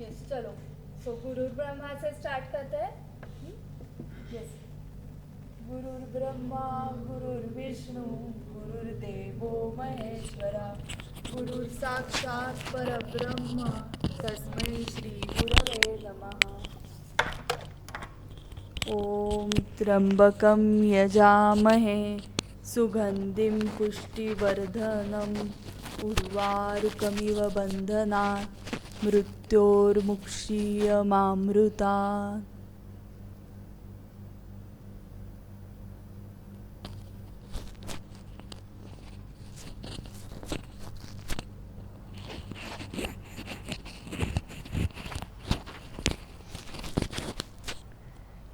Yes चलो सो गुरुर ब्रह्मा से start करते हैं. यस. गुरुर ब्रह्मा गुरुर्विष्णू गुरुर्देवो महेश्वरा गुरुर साक्षात परब्रह्म तस्मै श्री गुरवे नमः. ओम त्र्यंबकं यजामहे सुगंधिं पुष्टिवर्धनम् उर्वारुकमिव बन्धनात् मृत्योर्मुक्षीयमामृतात्.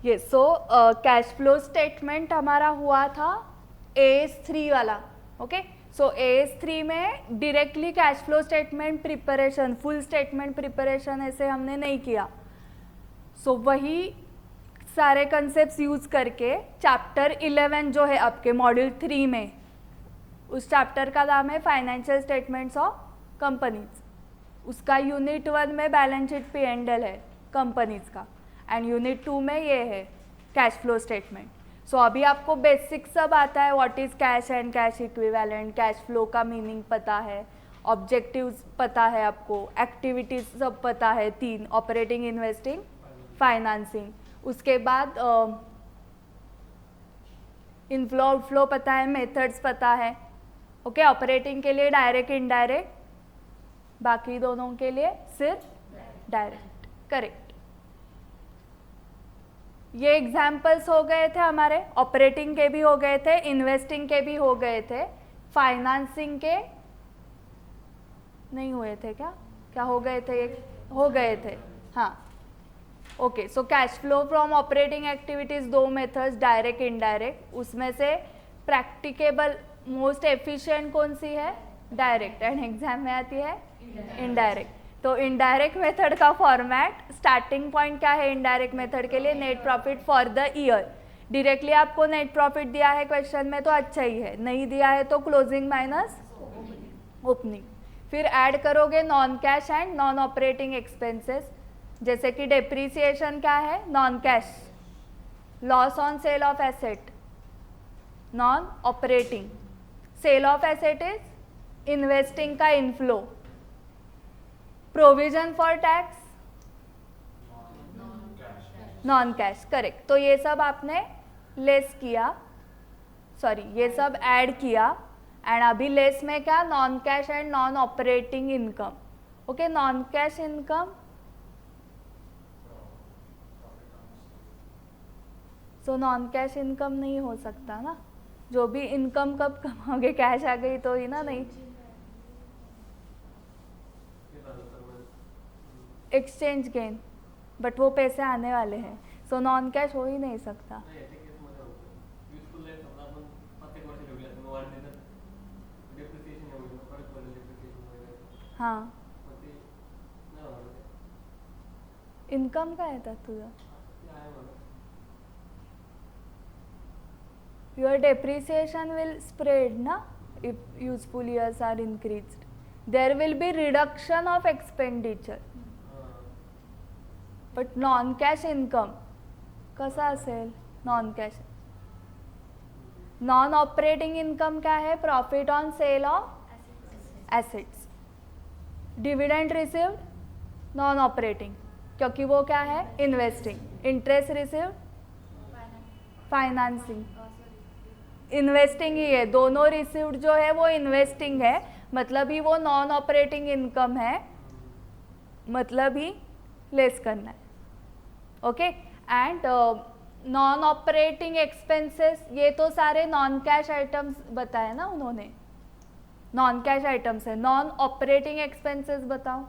ये सो कैश फ्लो स्टेटमेंट हमारा हुआ था AS3 वाला. ओके सो AS3 में directly cash flow statement preparation full statement preparation ऐसे हमने नहीं किया. सो वही सारे कंसेप्ट्स यूज करके चैप्टर 11 जो है आपके मॉड्यूल 3 में, उस चैप्टर का नाम है फाइनेंशियल स्टेटमेंट्स ऑफ कंपनीज. उसका यूनिट 1 में बैलेंस शीट P&L है कंपनीज का एंड यूनिट 2 में ये है कैश फ्लो स्टेटमेंट. सो अभी आपको बेसिक सब आता है. What is cash and cash equivalent, cash flow का मीनिंग पता है, ऑब्जेक्टिव्स पता है आपको, एक्टिविटीज सब पता है 3, ऑपरेटिंग, इन्वेस्टिंग, फाइनेंसिंग. उसके बाद इनफ्लो आउटफ्लो पता है, मेथड्स पता है. ओके ऑपरेटिंग के लिए डायरेक्ट इनडायरेक्ट, बाकी दोनों के लिए सिर्फ डायरेक्ट. करेक्ट. ये एग्जाम्पल्स हो गए थे हमारे. ऑपरेटिंग के भी हो गए थे, इन्वेस्टिंग के भी हो गए थे, फाइनेंसिंग के नहीं हुए थे क्या? क्या हो गए थे? हो गए थे. हाँ okay. So cash flow from operating activities 2 methods, direct indirect. उसमें से प्रैक्टिकेबल मोस्ट एफिशिएंट कौन सी है? डायरेक्ट. एंड एग्जाम में आती है इनडायरेक्ट. तो इनडायरेक्ट मेथड का फॉर्मेट, स्टार्टिंग पॉइंट क्या है इनडायरेक्ट मेथड के लिए? Net profit for the year. Directly आपको नेट प्रॉफिट दिया है क्वेश्चन में तो अच्छा ही है, नहीं दिया है तो क्लोजिंग माइनस ओपनिंग. फिर ऐड करोगे non cash and non operating expenses. जैसे कि डेप्रीसिएशन क्या है? Non cash. Loss on sale of asset non operating. Sale of asset is investing का inflow. Provision for tax non cash. Correct. तो ये सब आपने लेस किया, सॉरी ये सब ऐड किया. एंड अभी लेस में क्या? Non cash and non operating income. Okay non cash income, so non cash income नहीं हो सकता ना. जो भी इनकम कब कमाओगे? कैश आ गई तो ही ना. नहीं, एक्सचेंज गेन, बट वो पैसे आने वाले हैं. सो नॉन कैश हो ही नहीं सकता. हाँ इनकम काय येतात तुझं? Your depreciation will spread na if useful years are increased. There will be reduction of expenditure. But non-cash income कसा असेल? Non cash. Non operating income क्या है? Profit on sale of assets. Dividend received non operating, क्योंकि वो क्या है? Investing. Interest received financing. Investing ही है. दोनों रिसीव्ड जो है वो इन्वेस्टिंग है, मतलब ही वो नॉन ऑपरेटिंग इनकम है, मतलब ही लेस करना है. Okay and non operating expenses, ये तो सारे नॉन कैश आइटम्स बताए ना उन्होंने, नॉन कैश आइटम्स है. नॉन ऑपरेटिंग एक्सपेंसेस बताओ.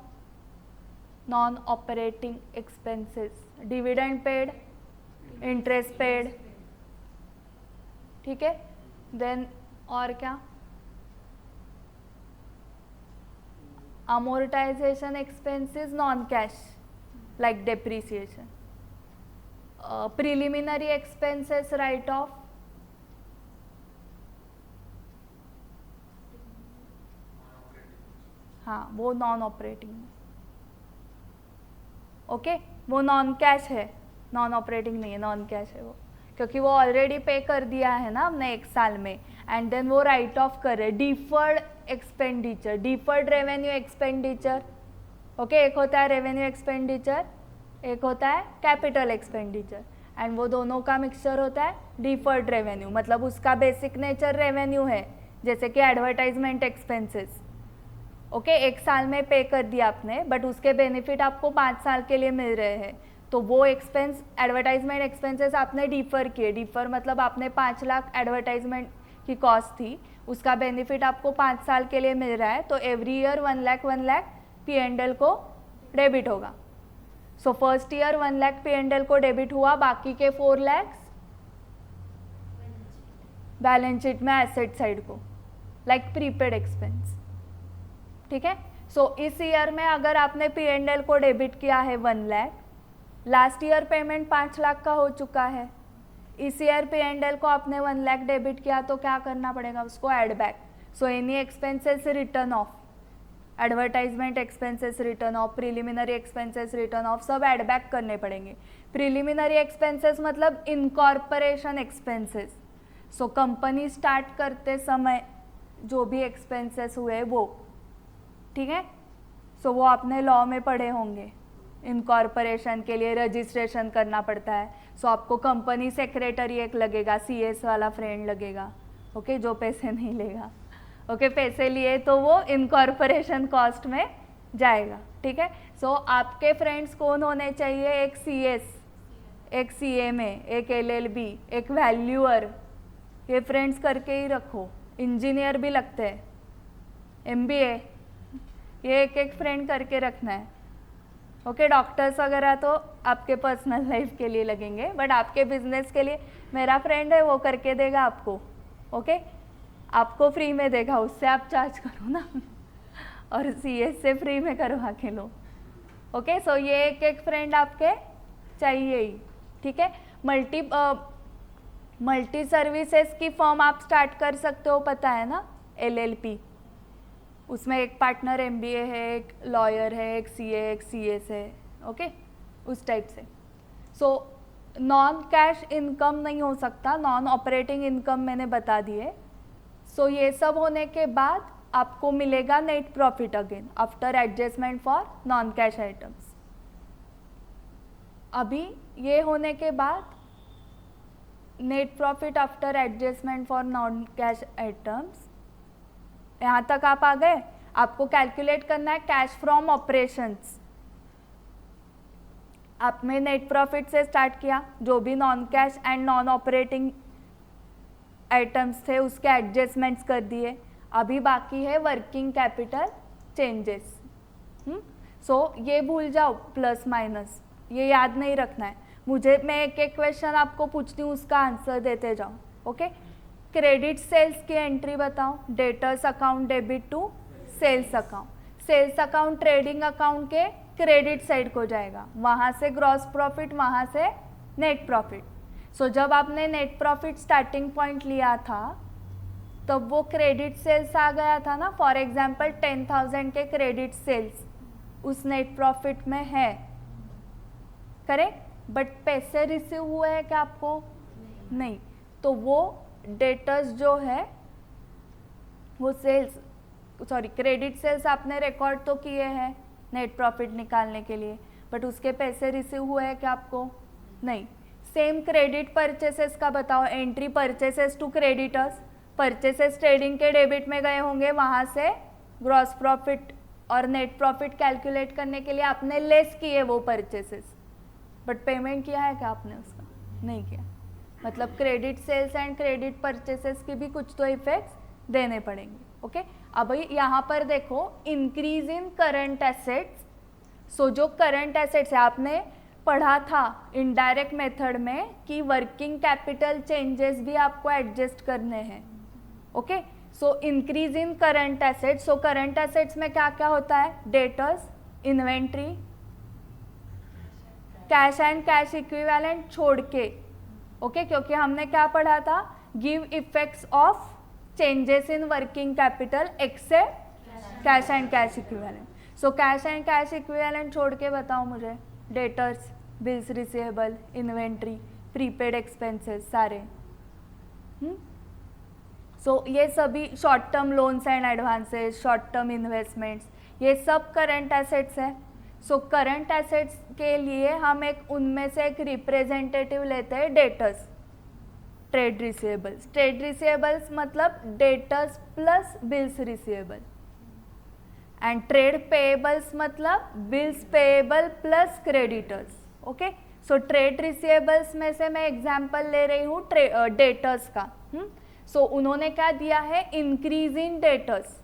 Non operating expenses, dividend paid, interest paid, ठीक है. देन और क्या? Amortisation expenses non cash like depreciation. Preliminary expenses right of, हाँ वो नॉन ऑपरेटिंग. ओके वो नॉन कैश है, नॉन ऑपरेटिंग नहीं है, नॉन कैश है वो, क्योंकि वो ऑलरेडी पे कर दिया है ना हमने 1 साल में, एंड देन वो राइट ऑफ करे। Deferred expenditure, deferred revenue expenditure, okay एक होता है रेवेन्यू एक्सपेंडिचर, एक होता है कैपिटल एक्सपेंडिचर, एंड वो दोनों का मिक्सचर होता है डिफर्ड रेवेन्यू, मतलब उसका बेसिक नेचर रेवेन्यू है, जैसे कि एडवर्टाइजमेंट एक्सपेंसेस। ओके 1 साल में पे कर दिया आपने, बट उसके बेनिफिट आपको 5 साल के लिए मिल रहे हैं, तो वो एक्सपेंस एडवर्टाइजमेंट एक्सपेंसेस आपने डिफर किए। डिफर मतलब आपने 5 लाख एडवर्टाइजमेंट की कॉस्ट थी, उसका बेनिफिट आपको 5 साल के लिए मिल रहा है, तो एवरी ईयर 1 लाख P&L को डेबिट होगा। So first year 1 lakh P&L को डेबिट हुआ, बाकी के 4 लाख बैलेंस शीट में एसेट साइड को, लाइक प्रीपेड एक्सपेंस, ठीक है। सो इस ईयर में अगर आपने P&L को डेबिट किया है 1 lakh, last year payment 5 lakh का हो चुका है, इस ईयर P&L को आपने 1 लाख डेबिट किया, तो क्या करना पड़ेगा उसको, add back. So any expenses return of, advertisement expenses return of, preliminary expenses return of, सब ऐड बैक करने पड़ेंगे। प्रिलिमिनरी एक्सपेंसेस मतलब incorporation expenses, so company start करते समय जो भी एक्सपेंसेस हुए वो, ठीक है। सो वो आपने लॉ में पढ़े होंगे, इनकॉर्पोरेशन के लिए रजिस्ट्रेशन करना पड़ता है, सो आपको कंपनी सेक्रेटरी एक लगेगा, CS वाला फ्रेंड लगेगा, ओके जो पैसे नहीं लेगा, ओके पैसे लिए तो वो इनकॉर्पोरेशन कॉस्ट में जाएगा, ठीक है। सो आपके फ्रेंड्स कौन होने चाहिए, एक CS, एक CMA, एक LLB, एक वैल्यूअर, ये फ्रेंड्स करके ही रखो। इंजीनियर भी लगते हैं, MBA, ये एक एक फ्रेंड करके रखना है, ओके। डॉक्टर्स वगैरह तो आपके पर्सनल लाइफ के लिए लगेंगे, बट आपके बिजनेस के लिए मेरा फ्रेंड है वो करके देगा आपको, ओके आपको फ्री में देगा, उससे आप चार्ज करो ना और CS से फ्री में करवा के लो, ओके। सो ये एक एक फ्रेंड आपके चाहिए ही, ठीक है। मल्टी सर्विसेज की फर्म आप स्टार्ट कर सकते हो, पता है ना, LLP, उसमें एक पार्टनर MBA है, एक लॉयर है, एक CA, एक CS है, ओके उस टाइप से। सो नॉन कैश इनकम नहीं हो सकता, नॉन ऑपरेटिंग इनकम मैंने बता दिए। सो ये सब होने के बाद आपको मिलेगा net profit again after adjustment for non cash items. अभी ये होने के बाद net profit after adjustment for non cash items, यहाँ तक आप आ गए। आपको कैलकुलेट करना है कैश फ्रॉम ऑपरेशंस। आपने नेट प्रॉफिट से स्टार्ट किया, जो भी non cash and non operating items थे उसके एडजस्टमेंट्स कर दिए। अभी बाकी है वर्किंग कैपिटल चेंजेस। सो ये भूल जाओ, प्लस माइनस ये याद नहीं रखना है मुझे। मैं एक एक क्वेश्चन आपको पूछती हूँ, उसका आंसर देते जाओ, ओके। क्रेडिट सेल्स की एंट्री बताओ। Debtors account debit to sales account. Sales account trading account के क्रेडिट साइड को जाएगा, वहाँ से ग्रॉस प्रॉफिट, वहाँ से नेट प्रॉफिट। सो जब आपने नेट प्रॉफिट स्टार्टिंग पॉइंट लिया था तब वो क्रेडिट सेल्स आ गया था ना। फॉर एग्जांपल 10,000 के क्रेडिट सेल्स उस नेट प्रॉफिट में है, करेक्ट। बट पैसे रिसीव हुए हैं क्या आपको? नहीं। तो वो डेटर्स जो है वो सेल्स, सॉरी क्रेडिट सेल्स आपने रिकॉर्ड तो किए हैं नेट प्रॉफिट निकालने के लिए, बट उसके पैसे रिसीव हुए हैं क्या आपको? नहीं। सेम क्रेडिट परचेसेस का बताओ। Entry purchases to creditors, purchases trading के डेबिट में गए होंगे, वहाँ से ग्रॉस प्रॉफिट और नेट प्रॉफिट कैलकुलेट करने के लिए आपने लेस किए वो परचेसेस, बट पेमेंट किया है क्या आपने उसका? नहीं किया। मतलब credit sales and credit purchases की भी कुछ तो इफेक्ट्स देने पड़ेंगे, ओके। अब यहाँ पर देखो, इंक्रीज इन करंट एसेट्स। सो जो करंट एसेट्स है, आपने पढ़ा था इनडायरेक्ट मेथड में कि वर्किंग कैपिटल चेंजेस भी आपको एडजस्ट करने हैं, okay. So increase in current assets. So current assets में क्या क्या होता है? Debtors, inventory, cash and cash equivalent छोड़ के, ओके क्योंकि हमने क्या पढ़ा था? Give effects of changes in working capital except cash and cash equivalent. So cash and cash equivalent छोड़ के बताओ मुझे debtors, bills receivable, inventory, prepaid expenses सारे। सो ये सभी short term loans and advances, short term investments, ये सब current assets है। सो करंट एसेट्स के लिए हम एक उनमें से एक रिप्रेजेंटेटिव लेते हैं debtors, trade receivables. Trade receivables मतलब debtors plus bills receivable, and trade payables मतलब bills payable plus creditors. Okay, so trade receivables में से मैं एग्जांपल ले रही हूँ डेटर्स का। सो उन्होंने क्या दिया है, इंक्रीज इन डेटर्स।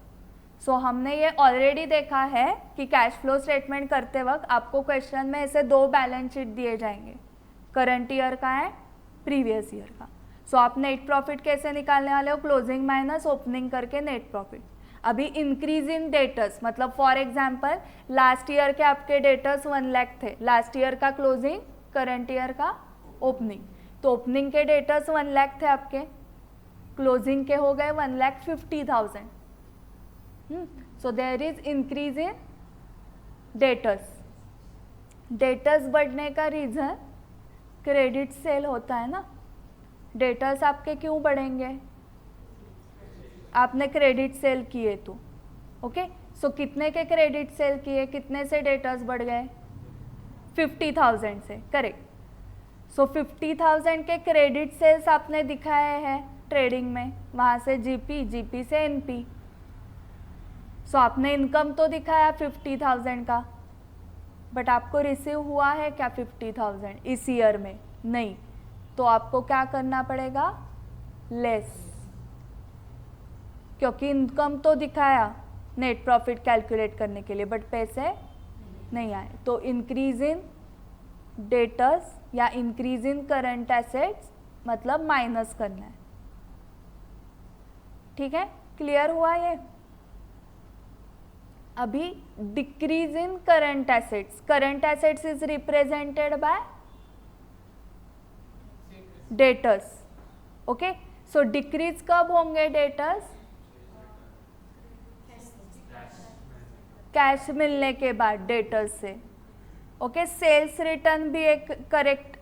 सो हमने ये ऑलरेडी देखा है कि कैश फ्लो स्टेटमेंट करते वक्त आपको क्वेश्चन में ऐसे दो बैलेंस शीट दिए जाएंगे, करंट ईयर का है, प्रीवियस ईयर का। सो आप नेट प्रॉफिट कैसे निकालने वाले हो, क्लोजिंग माइनस ओपनिंग करके नेट प्रॉफिट। अभी इंक्रीज इन डेटर्स मतलब फॉर एग्जांपल लास्ट ईयर के आपके डेटर्स 1 लाख थे, लास्ट ईयर का क्लोजिंग, करंट ईयर का ओपनिंग, तो ओपनिंग के डेटर्स 1 लाख थे आपके, क्लोजिंग के हो गए 1,50,000। So there is increase in debtors. Debtors बढ़ने का रीजन क्रेडिट सेल होता है ना। डेटर्स आपके क्यों बढ़ेंगे, आपने क्रेडिट सेल किए तो। ओके, सो कितने के क्रेडिट सेल किए, कितने से डेटर्स बढ़ गए, 50,000 से, करेक्ट। सो 50,000 के क्रेडिट सेल्स आपने दिखाए हैं ट्रेडिंग में, वहाँ से जीपी, जीपी से एनपी। सो आपने इनकम तो दिखाया 50,000 का, बट आपको रिसीव हुआ है क्या 50,000 इस ईयर में, नहीं। तो आपको क्या करना पड़ेगा, लेस, क्योंकि इनकम तो दिखाया नेट प्रॉफिट कैलकुलेट करने के लिए, बट पैसे नहीं आए। तो इंक्रीज इन डेटर्स या इंक्रीज इन करंट एसेट्स मतलब माइनस करना है। ठीक है, क्लियर हुआ ये। अभी decrease in current assets, current assets is represented by debtors. Okay, so decrease कब होंगे डेटर्स, कैश मिलने के बाद डेटर्स से। ओके, सेल्स रिटर्न भी एक करेक्ट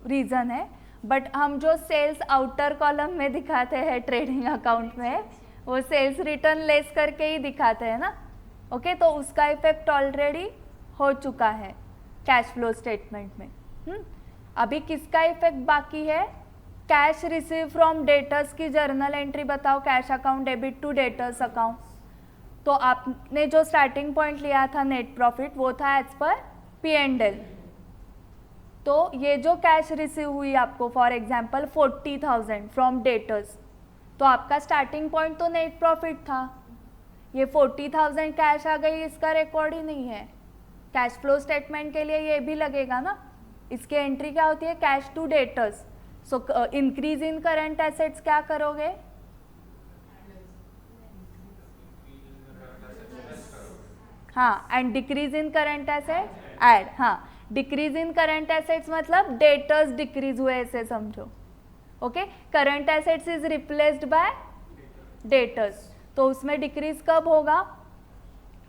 रीजन है, बट हम जो सेल्स आउटर कॉलम में दिखाते हैं ट्रेडिंग अकाउंट में, वो सेल्स रिटर्न लेस करके ही दिखाते हैं ना। ओके, तो उसका इफेक्ट ऑलरेडी हो चुका है कैश फ्लो स्टेटमेंट में। अभी किसका इफेक्ट बाकी है, कैश रिसीव फ्रॉम डेटर्स की जर्नल एंट्री बताओ, cash account debit to debtors account. तो आपने जो स्टार्टिंग पॉइंट लिया था नेट प्रॉफिट, वो था एज पर P&L। तो ये जो कैश रिसीव हुई आपको, फॉर एग्जांपल 40,000 फ्रॉम डेटर्स, तो आपका स्टार्टिंग पॉइंट तो नेट प्रॉफिट था। ये 40,000 कैश आ गई, इसका रिकॉर्ड ही नहीं है। कैश फ्लो स्टेटमेंट के लिए ये भी लगेगा ना, इसकी एंट्री क्या होती है, cash to debtors. So increase in current assets क्या करोगे, हाँ, and decrease in current assets add. हाँ, डिक्रीज इन करंट एसेट्स मतलब डेटर्स डिक्रीज हुए ऐसे समझो। Okay, current assets is replaced by debtors, तो उसमें डिक्रीज कब होगा,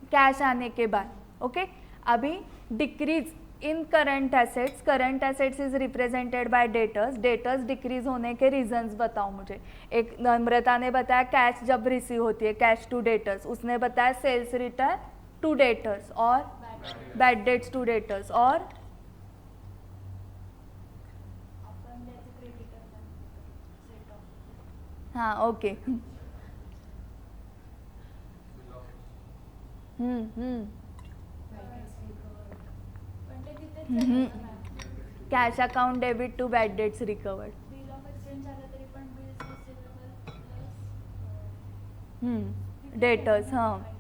कैश आने के बाद। ओके, अभी decrease in current assets is represented by debtors. Debtors decrease होने के रीजंस बताओ मुझे। एक नम्रता ने बताया कैश जब रिसीव होती है, कैश टू डेटर्स। उसने बताया सेल्स रिटर्न टू डेटर्स, और बैड डेट्स टू डेटर्स, और हाँ, okay. Cash account debit to bad debts recovered. Bill of exchange झालं तरी पण बिल्स रिसिवेबल डेटर्स, हाँ.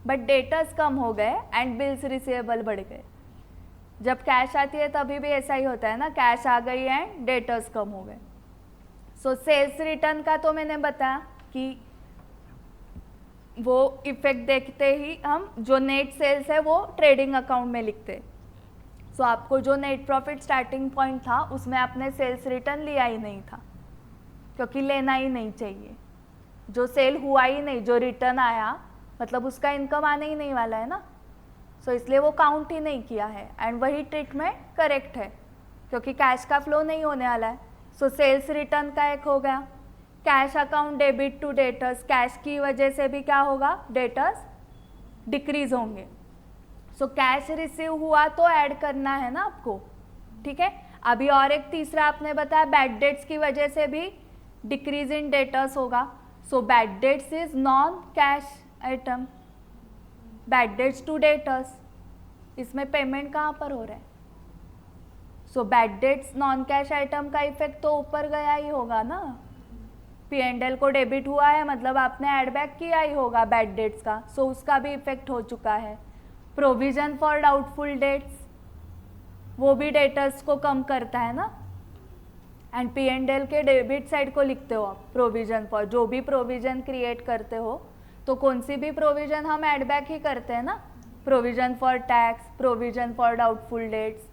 बट डेटर्स कम हो गए एंड बिल्स रिसीवेबल बढ़ गए. जब कैश आती है तभी भी ऐसा ही होता है ना, कैश आ गई एंड डेटर्स कम हो गए. सो सेल्स रिटर्न का तो मैंने बताया कि वो इफेक्ट देखते ही हम जो नेट सेल्स है वो ट्रेडिंग अकाउंट में लिखते. सो आपको जो नेट प्रॉफिट स्टार्टिंग पॉइंट था उसमें आपने सेल्स रिटर्न लिया ही नहीं था, क्योंकि लेना ही नहीं चाहिए. जो सेल हुआ ही नहीं, जो रिटर्न आया मतलब उसका इनकम आने ही नहीं वाला है ना. सो इसलिए वो काउंट ही नहीं किया है एंड वही ट्रीटमेंट करेक्ट है क्योंकि कैश का फ्लो नहीं होने वाला है. सो सेल्स रिटर्न का एक हो गया. Cash account debit to debtors, cash की वजह से भी क्या होगा, डेटर्स डिक्रीज होंगे. सो कैश रिसीव हुआ तो ऐड करना है ना आपको, ठीक है. अभी और एक तीसरा आपने बताया बैड डेट्स की वजह से भी डिक्रीज इन डेटर्स होगा. So bad debts is non cash item. Bad debts to debtors, इसमें पेमेंट कहाँ पर हो रहा है. So bad debts non cash item का इफेक्ट तो ऊपर गया ही होगा ना. P&L को डेबिट हुआ है मतलब आपने ऐड बैक किया ही होगा बैड डेट्स का. सो उसका भी इफेक्ट हो चुका है. प्रोविजन फॉर डाउटफुल डेट्स, वो भी डेटर्स को कम करता है ना. एंड P&L के डेबिट साइड को लिखते हो आप प्रोविजन फॉर, जो भी प्रोविजन क्रिएट करते हो तो कौन सी भी प्रोविजन हम ऐड बैक ही करते हैं ना. Provision for tax, provision for doubtful debts.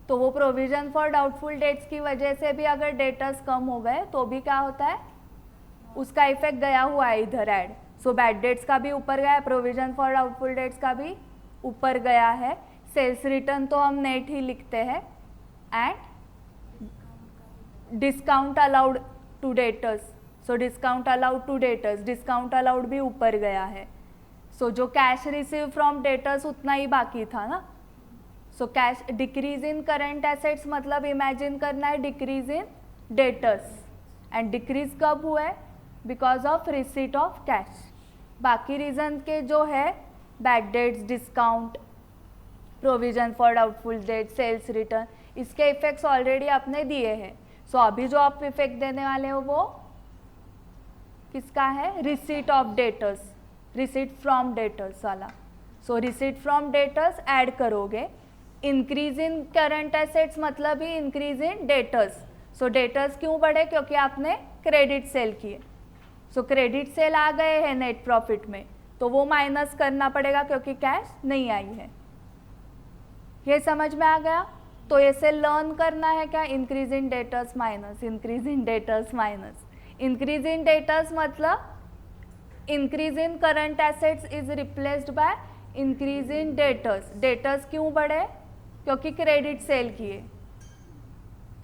तो वो प्रोविजन फॉर डाउटफुल डेट्स की वजह से भी अगर डेटर्स कम हो गए तो भी क्या होता है, उसका इफेक्ट गया हुआ है इधर ऐड. सो बैड डेट्स का भी ऊपर गया है, प्रोविजन फॉर डाउटफुल डेट्स का भी ऊपर गया है. सेल्स रिटर्न तो हम नेट ही लिखते हैं. And discount allowed to debtors, so discount allowed to debtors, discount allowed भी ऊपर गया है. सो जो कैश रिसीव फ्रॉम डेटर्स उतना ही बाकी था ना. So cash decrease in current assets मतलब इमेजिन करना है decrease in debtors. And decrease कब हुआ है, because of receipt of cash. बाकी रीजन के जो है bad debts, discount, provision for doubtful debt, sales return, इसके इफेक्ट्स ऑलरेडी आपने दिए हैं. सो अभी जो आप इफेक्ट देने वाले हो वो किसका है, receipt of debtors, receipt from debtors वाला. So receipt from debtors add करोगे. इंक्रीज इन करंट एसेट्स मतलब ही increase in debtors. So debtors क्यों बढ़े, क्योंकि आपने क्रेडिट सेल किए. सो क्रेडिट सेल आ गए हैं नेट प्रॉफिट में तो वो माइनस करना पड़ेगा क्योंकि कैश नहीं आई है. ये समझ में आ गया. तो ऐसे लर्न करना है क्या, increase in debtors minus increase in debtors minus. Increase in debtors मतलब increase in current assets is replaced by increase in debtors. Debtors क्यों बढ़े, क्योंकि क्रेडिट सेल किए.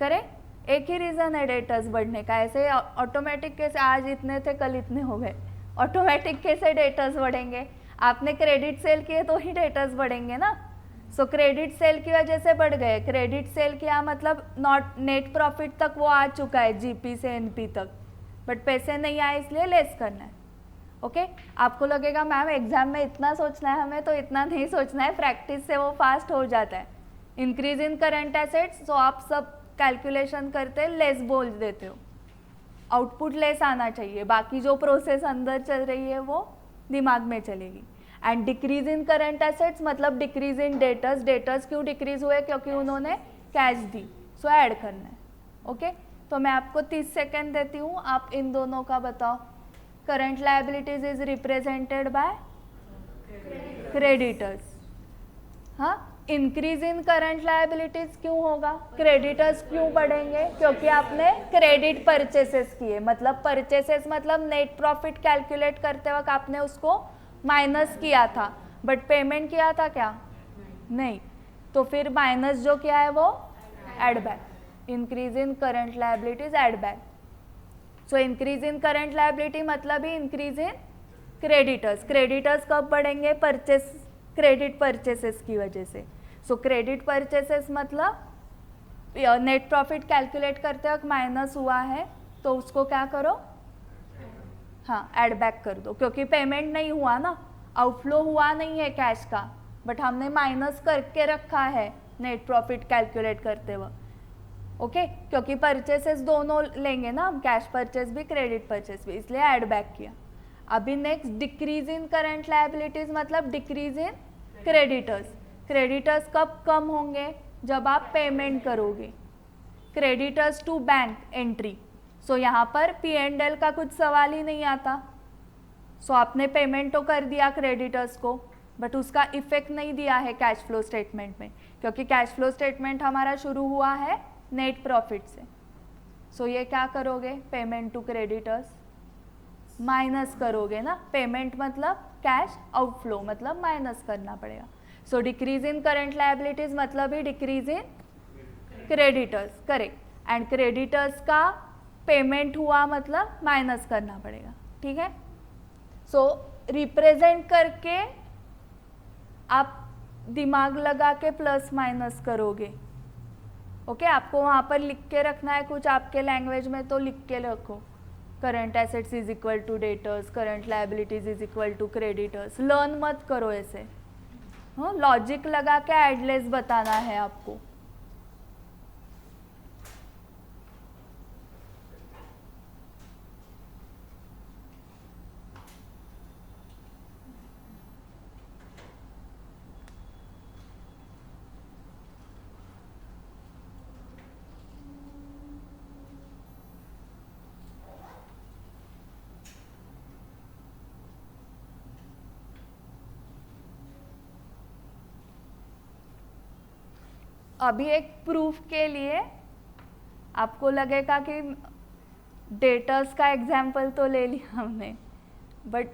करें, एक ही रीज़न है डेटर्स बढ़ने का. ऐसे ऑटोमेटिक कैसे आज इतने थे कल इतने हो गए, ऑटोमेटिक कैसे डेटर्स बढ़ेंगे. आपने क्रेडिट सेल किए तो ही डेटर्स बढ़ेंगे ना. सो क्रेडिट सेल की वजह से बढ़ गए. क्रेडिट सेल किया मतलब नॉट नेट प्रॉफिट तक वो आ चुका है जीपी से एनपी तक, बट पैसे नहीं आए इसलिए लेस करना है. ओके आपको लगेगा मैम एग्जाम में इतना सोचना है हमें, तो इतना नहीं सोचना है, प्रैक्टिस से वो फास्ट हो जाता है. इंक्रीज इन करंट एसेट्स, सो आप सब कैलकुलेशन करते लेस बोल देते हो, आउटपुट लेस आना चाहिए, बाकी जो प्रोसेस अंदर चल रही है वो दिमाग में चलेगी. And decrease in current assets मतलब डिक्रीज इन डेटर्स. डेटर्स क्यों डिक्रीज हुए, क्योंकि उन्होंने कैश दी. सो ऐड करना है. ओके तो मैं आपको 30 सेकेंड देती हूँ, आप इन दोनों का बताओ. Current liabilities is represented by creditors. हाँ, इंक्रीज इन करंट लायबिलिटीज क्यों होगा, क्रेडिटर्स क्यों बढ़ेंगे, क्योंकि आपने क्रेडिट परचेसेस किए. मतलब परचेसेस मतलब नेट प्रॉफिट कैलकुलेट करते वक्त आपने उसको माइनस किया था, बट पेमेंट किया था क्या, नहीं. तो फिर माइनस जो किया है वो add back. Increase in current liabilities add back. So increase in current liability मतलब ही इंक्रीज इन क्रेडिटर्स. क्रेडिटर्स कब बढ़ेंगे, परचेस, क्रेडिट परचेसेस की वजह से. सो क्रेडिट परचेसेस मतलब नेट प्रॉफिट कैलकुलेट करते वक्त माइनस हुआ है तो उसको क्या करो, हाँ ऐड बैक कर दो, क्योंकि पेमेंट नहीं हुआ ना, आउटफ्लो हुआ नहीं है कैश का, बट हमने माइनस करके रखा है नेट प्रॉफिट कैलकुलेट करते वक्त. ओके क्योंकि परचेसेस दोनों लेंगे ना हम, कैश परचेस भी क्रेडिट परचेस भी, इसलिए ऐड बैक किया. अभी next decrease in current liabilities मतलब डिक्रीज इन क्रेडिटर्स. क्रेडिटर्स कब कम होंगे, जब आप पेमेंट करोगे. Creditors to bank entry. So यहाँ पर P&L का कुछ सवाल ही नहीं आता. सो आपने पेमेंट तो कर दिया क्रेडिटर्स को, बट उसका इफेक्ट नहीं दिया है कैश फ्लो स्टेटमेंट में, क्योंकि कैश फ्लो स्टेटमेंट हमारा शुरू हुआ है नेट प्रॉफिट से. सो ये क्या करोगे, पेमेंट टू क्रेडिटर्स माइनस करोगे ना. पेमेंट मतलब कैश आउटफ्लो मतलब माइनस करना पड़ेगा. So decrease in current liabilities मतलब ही decrease in creditors, correct. And creditors का पेमेंट हुआ मतलब माइनस करना पड़ेगा. ठीक है. सो रिप्रेजेंट करके आप दिमाग लगा के प्लस माइनस करोगे. ओके आपको वहाँ पर लिख के रखना है कुछ आपके लैंग्वेज में तो लिख के रखो. Current assets is equal to debtors, current liabilities is equal to creditors. Learn मत करो ऐसे. हाँ लॉजिक लगा के एडलेस बताना है आपको. अभी एक प्रूफ के लिए आपको लगेगा कि डेटर्स का एग्जाम्पल तो ले लिया हमने, बट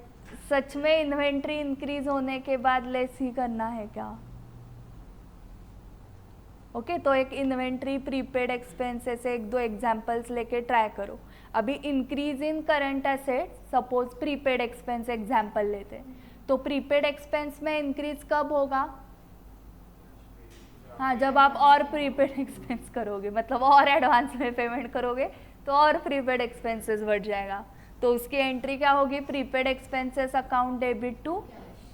सच में इन्वेंट्री इंक्रीज होने के बाद लेस ही करना है क्या? ओके तो एक इन्वेंट्री प्रीपेड एक्सपेंसेस से एक दो एग्जाम्पल्स लेके ट्राई करो. अभी increase in current asset, suppose prepaid expense example लेते हैं, तो प्रीपेड एक्सपेंस में इंक्रीज कब होगा? हाँ जब आप और प्रीपेड एक्सपेंस करोगे, मतलब और एडवांस में पेमेंट करोगे तो और प्रीपेड एक्सपेंसेस बढ़ जाएगा. तो उसकी एंट्री क्या होगी? Prepaid expenses account debit to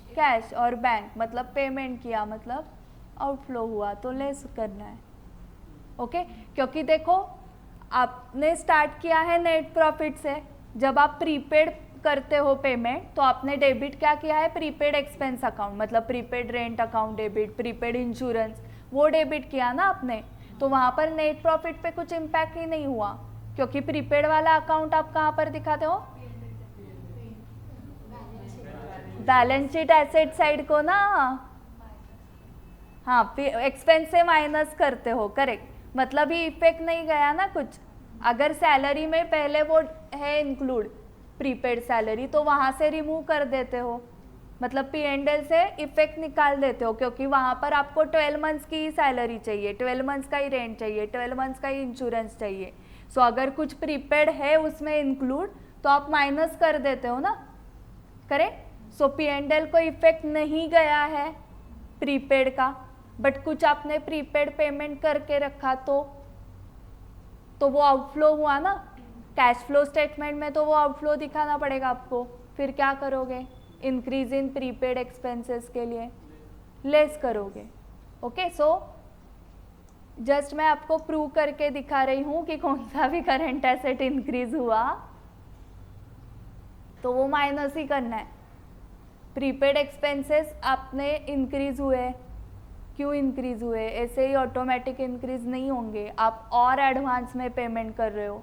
cash और बैंक, मतलब पेमेंट किया मतलब आउटफ्लो हुआ तो लेस करना है. ओके क्योंकि देखो आपने स्टार्ट किया है नेट प्रॉफिट से. जब आप प्रीपेड करते हो पेमेंट तो आपने डेबिट क्या किया है? प्रीपेड एक्सपेंस अकाउंट, मतलब prepaid rent account debit, prepaid insurance वो डेबिट किया ना आपने. तो वहाँ पर नेट प्रॉफिट पे कुछ इम्पैक्ट ही नहीं हुआ क्योंकि प्रीपेड वाला अकाउंट आप कहाँ पर दिखाते हो? बैलेंस शीट एसेट साइड को ना. हाँ एक्सपेंस से माइनस करते हो, करेक्ट. मतलब ही इफेक्ट नहीं गया ना कुछ. अगर सैलरी में पहले वो है इंक्लूड प्रीपेड सैलरी तो वहाँ से रिमूव कर देते हो, मतलब P&L से इफेक्ट निकाल देते हो क्योंकि वहाँ पर आपको 12 मंथ्स की ही सैलरी चाहिए, 12 मंथ्स का ही रेंट चाहिए, 12 मंथ्स का ही इंश्योरेंस चाहिए. सो अगर कुछ प्रीपेड है उसमें इंक्लूड तो आप माइनस कर देते हो ना, करेक्ट. सो P&L को इफेक्ट नहीं गया है प्रीपेड का, बट कुछ आपने प्रीपेड पेमेंट करके रखा तो वो आउटफ्लो हुआ ना. कैश फ्लो स्टेटमेंट में तो वो आउटफ्लो दिखाना पड़ेगा आपको. फिर क्या करोगे? इंक्रीज इन प्रीपेड एक्सपेंसेस के लिए लेस करोगे. ओके सो जस्ट मैं आपको प्रूव करके दिखा रही हूँ कि कौन सा भी करंट एसेट इंक्रीज हुआ तो वो माइनस ही करना है. प्रीपेड एक्सपेंसेस आपने इंक्रीज हुए, क्यों इंक्रीज हुए? ऐसे ही ऑटोमेटिक इंक्रीज नहीं होंगे, आप और एडवांस में पेमेंट कर रहे हो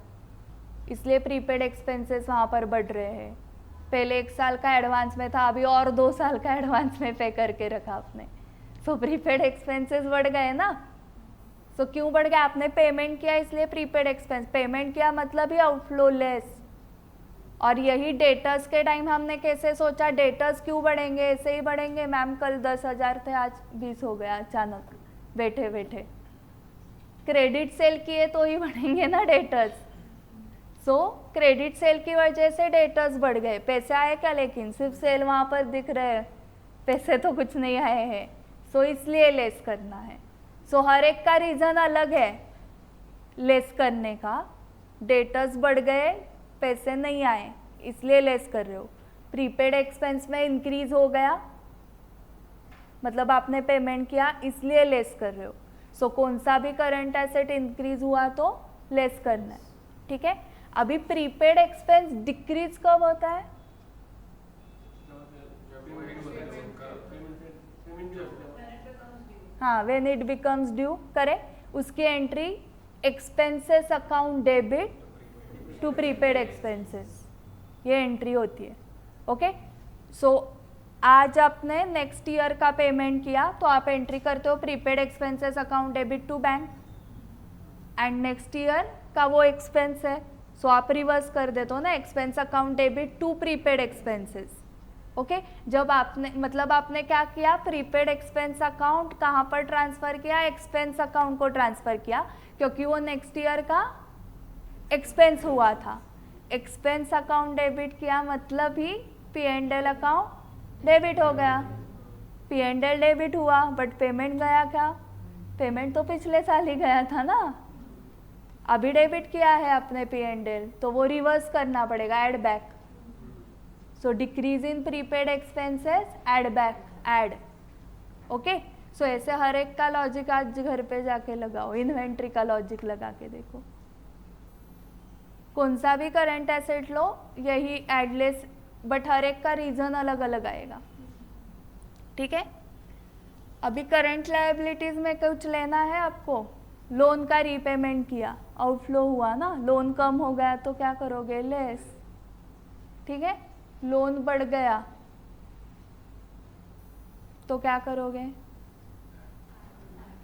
इसलिए प्रीपेड एक्सपेंसेस वहाँ पर बढ़ रहे हैं. पहले 1 साल का एडवांस में था, अभी और 2 साल का एडवांस में पे करके रखा आपने. सो प्रीपेड एक्सपेंसेस बढ़ गए ना. सो क्यों बढ़ गया? आपने पेमेंट किया इसलिए प्रीपेड एक्सपेंस. पेमेंट किया मतलब ही आउटफ्लो लेस. और यही डेटर्स के टाइम हमने कैसे सोचा डेटर्स क्यों बढ़ेंगे? ऐसे ही बढ़ेंगे मैम, कल 10,000 थे आज 20 हो गया अचानक बैठे बैठे. क्रेडिट सेल किए तो ही बढ़ेंगे ना डेटर्स. सो क्रेडिट सेल की वजह से डेटर्स बढ़ गए. पैसे आए क्या? लेकिन सिर्फ सेल वहाँ पर दिख रहे हैं, पैसे तो कुछ नहीं आए हैं. सो इसलिए लेस करना है. सो हर एक का रीज़न अलग है लेस करने का. डेटर्स बढ़ गए, पैसे नहीं आए इसलिए लेस कर रहे हो. प्रीपेड एक्सपेंस में इंक्रीज हो गया मतलब आपने पेमेंट किया इसलिए लेस कर रहे हो. सो कौन सा भी करंट एसेट इंक्रीज हुआ तो लेस करना है. ठीक है. अभी प्रीपेड एक्सपेंस डिक्रीज कब होता है? हाँ when it becomes due, correct. उसकी entry expenses account debit to prepaid expenses, ये एंट्री होती है. ओके सो आज आपने नेक्स्ट ईयर का पेमेंट किया तो आप एंट्री करते हो prepaid expenses account debit to bank, and next year का वो एक्सपेंस है सो आप रिवर्स कर देते हो ना, expense account debit to prepaid expenses. Okay जब आपने मतलब आपने क्या किया, प्रीपेड एक्सपेंस अकाउंट कहाँ पर ट्रांसफ़र किया, एक्सपेंस अकाउंट को ट्रांसफ़र किया, क्योंकि वो नेक्स्ट ईयर का एक्सपेंस हुआ था। एक्सपेंस अकाउंट डेबिट किया मतलब ही P and L account debit हो गया। पी एंड एल डेबिट हुआ बट पेमेंट गया क्या, पेमेंट तो पिछले साल ही गया था ना, अभी डेबिट किया है अपने पी एंड एल, तो वो रिवर्स करना पड़ेगा, ऐड बैक। सो डिक्रीज इन prepaid expenses, add back, add. Okay so ऐसे हर एक का लॉजिक आज घर पे जाके लगाओ, इन्वेंट्री का लॉजिक लगा के देखो। कौन सा भी करंट एसेट लो यही एडलेस, बट हर एक का रीजन अलग अलग आएगा। ठीक है, अभी करंट लायबिलिटीज में कुछ लेना है आपको, लोन का रीपेमेंट किया, आउटफ्लो हुआ ना, लोन कम हो गया तो क्या करोगे, लेस। ठीक है, लोन बढ़ गया तो क्या करोगे,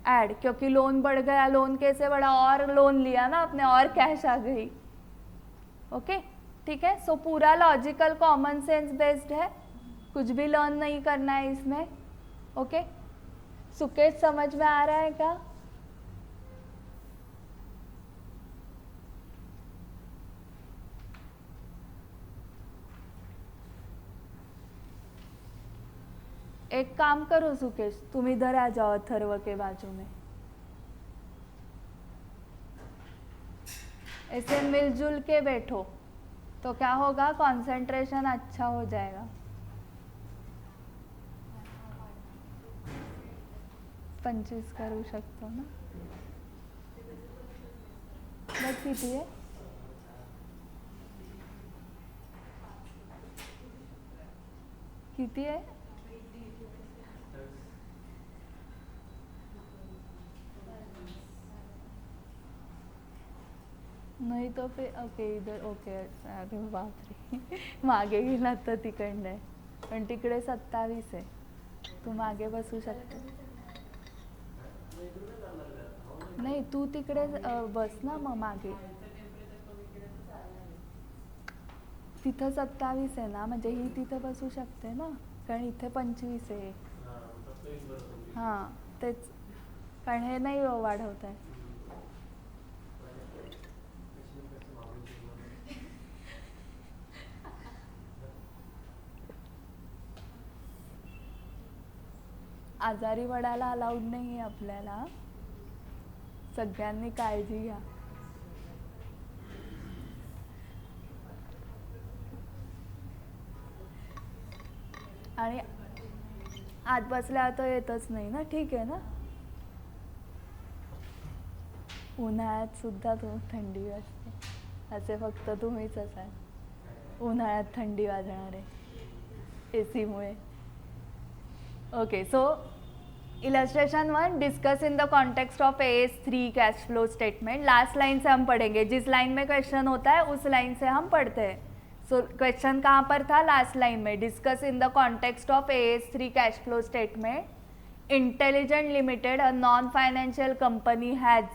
ऐड, क्योंकि लोन बढ़ गया, लोन कैसे बढ़ा, और लोन लिया ना आपने, और कैश आ गई। ओके ठीक है, सो पूरा लॉजिकल कॉमन सेंस बेस्ड है, कुछ भी लर्न नहीं करना है इसमें। ओके सुकेश समझ में आ रहा है क्या? एक काम करो सुकेश, तुम इधर आ जाओ अथर्व के बाजू में, ऐसे मिलजुल के बैठो तो क्या होगा, कंसंट्रेशन अच्छा हो जाएगा। 25 करू शकतो ना, बघ किती आहे, किती आहे, नाही तो फिर ओके इधर ओके, अरे बापरे मागे गेलात तर तिकडनं आहे, पण तिकडे 27 आहे, तू मागे बसू शकते, नाही तू तिकडे बस ना मग मागे, तिथं 27 आहे ना, म्हणजे ही तिथं बसू शकते ना, कारण इथे 25 आहे, हां तेच, कारण हे नाही वाढवत आहे। आजारी पडायला अलाउड नाही आहे आपल्याला, सगळ्यांनी काळजी घ्या। आणि आत बसल्यावर तर येतच नाही ना, ठीक आहे ना, उन्हाळ्यात सुद्धा तो थंडी वाजते, असे फक्त तुम्हीच असाल उन्हाळ्यात थंडी वाजणार आहे AC Mule. Okay so illustration 1, discuss in the context of AS3 cash flow statement. Last line से हम पढ़ेंगे, जिस लाइन में क्वेश्चन होता है उस लाइन से हम पढ़ते हैं। सो क्वेश्चन कहाँ पर था, लास्ट लाइन में, discuss in the context of AS3 cash flow statement. Intelligent limited, a non financial company, has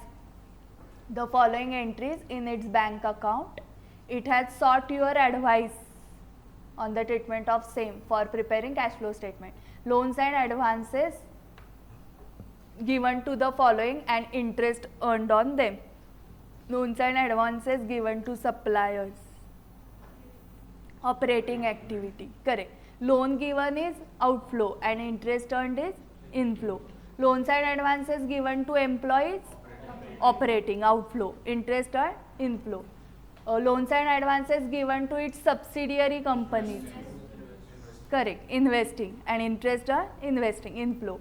the following entries in its bank account. It has sought your advice on the treatment of same for preparing cash flow statement. Loans and advances given to the following and interest earned on them. Loans and advances given to suppliers. Operating activity, correct. Loan given is outflow and interest earned is inflow. Loans and advances given to employees, operating, outflow, interest or inflow. Loans and advances given to its subsidiary companies, correct, investing, and interest or investing, inflow.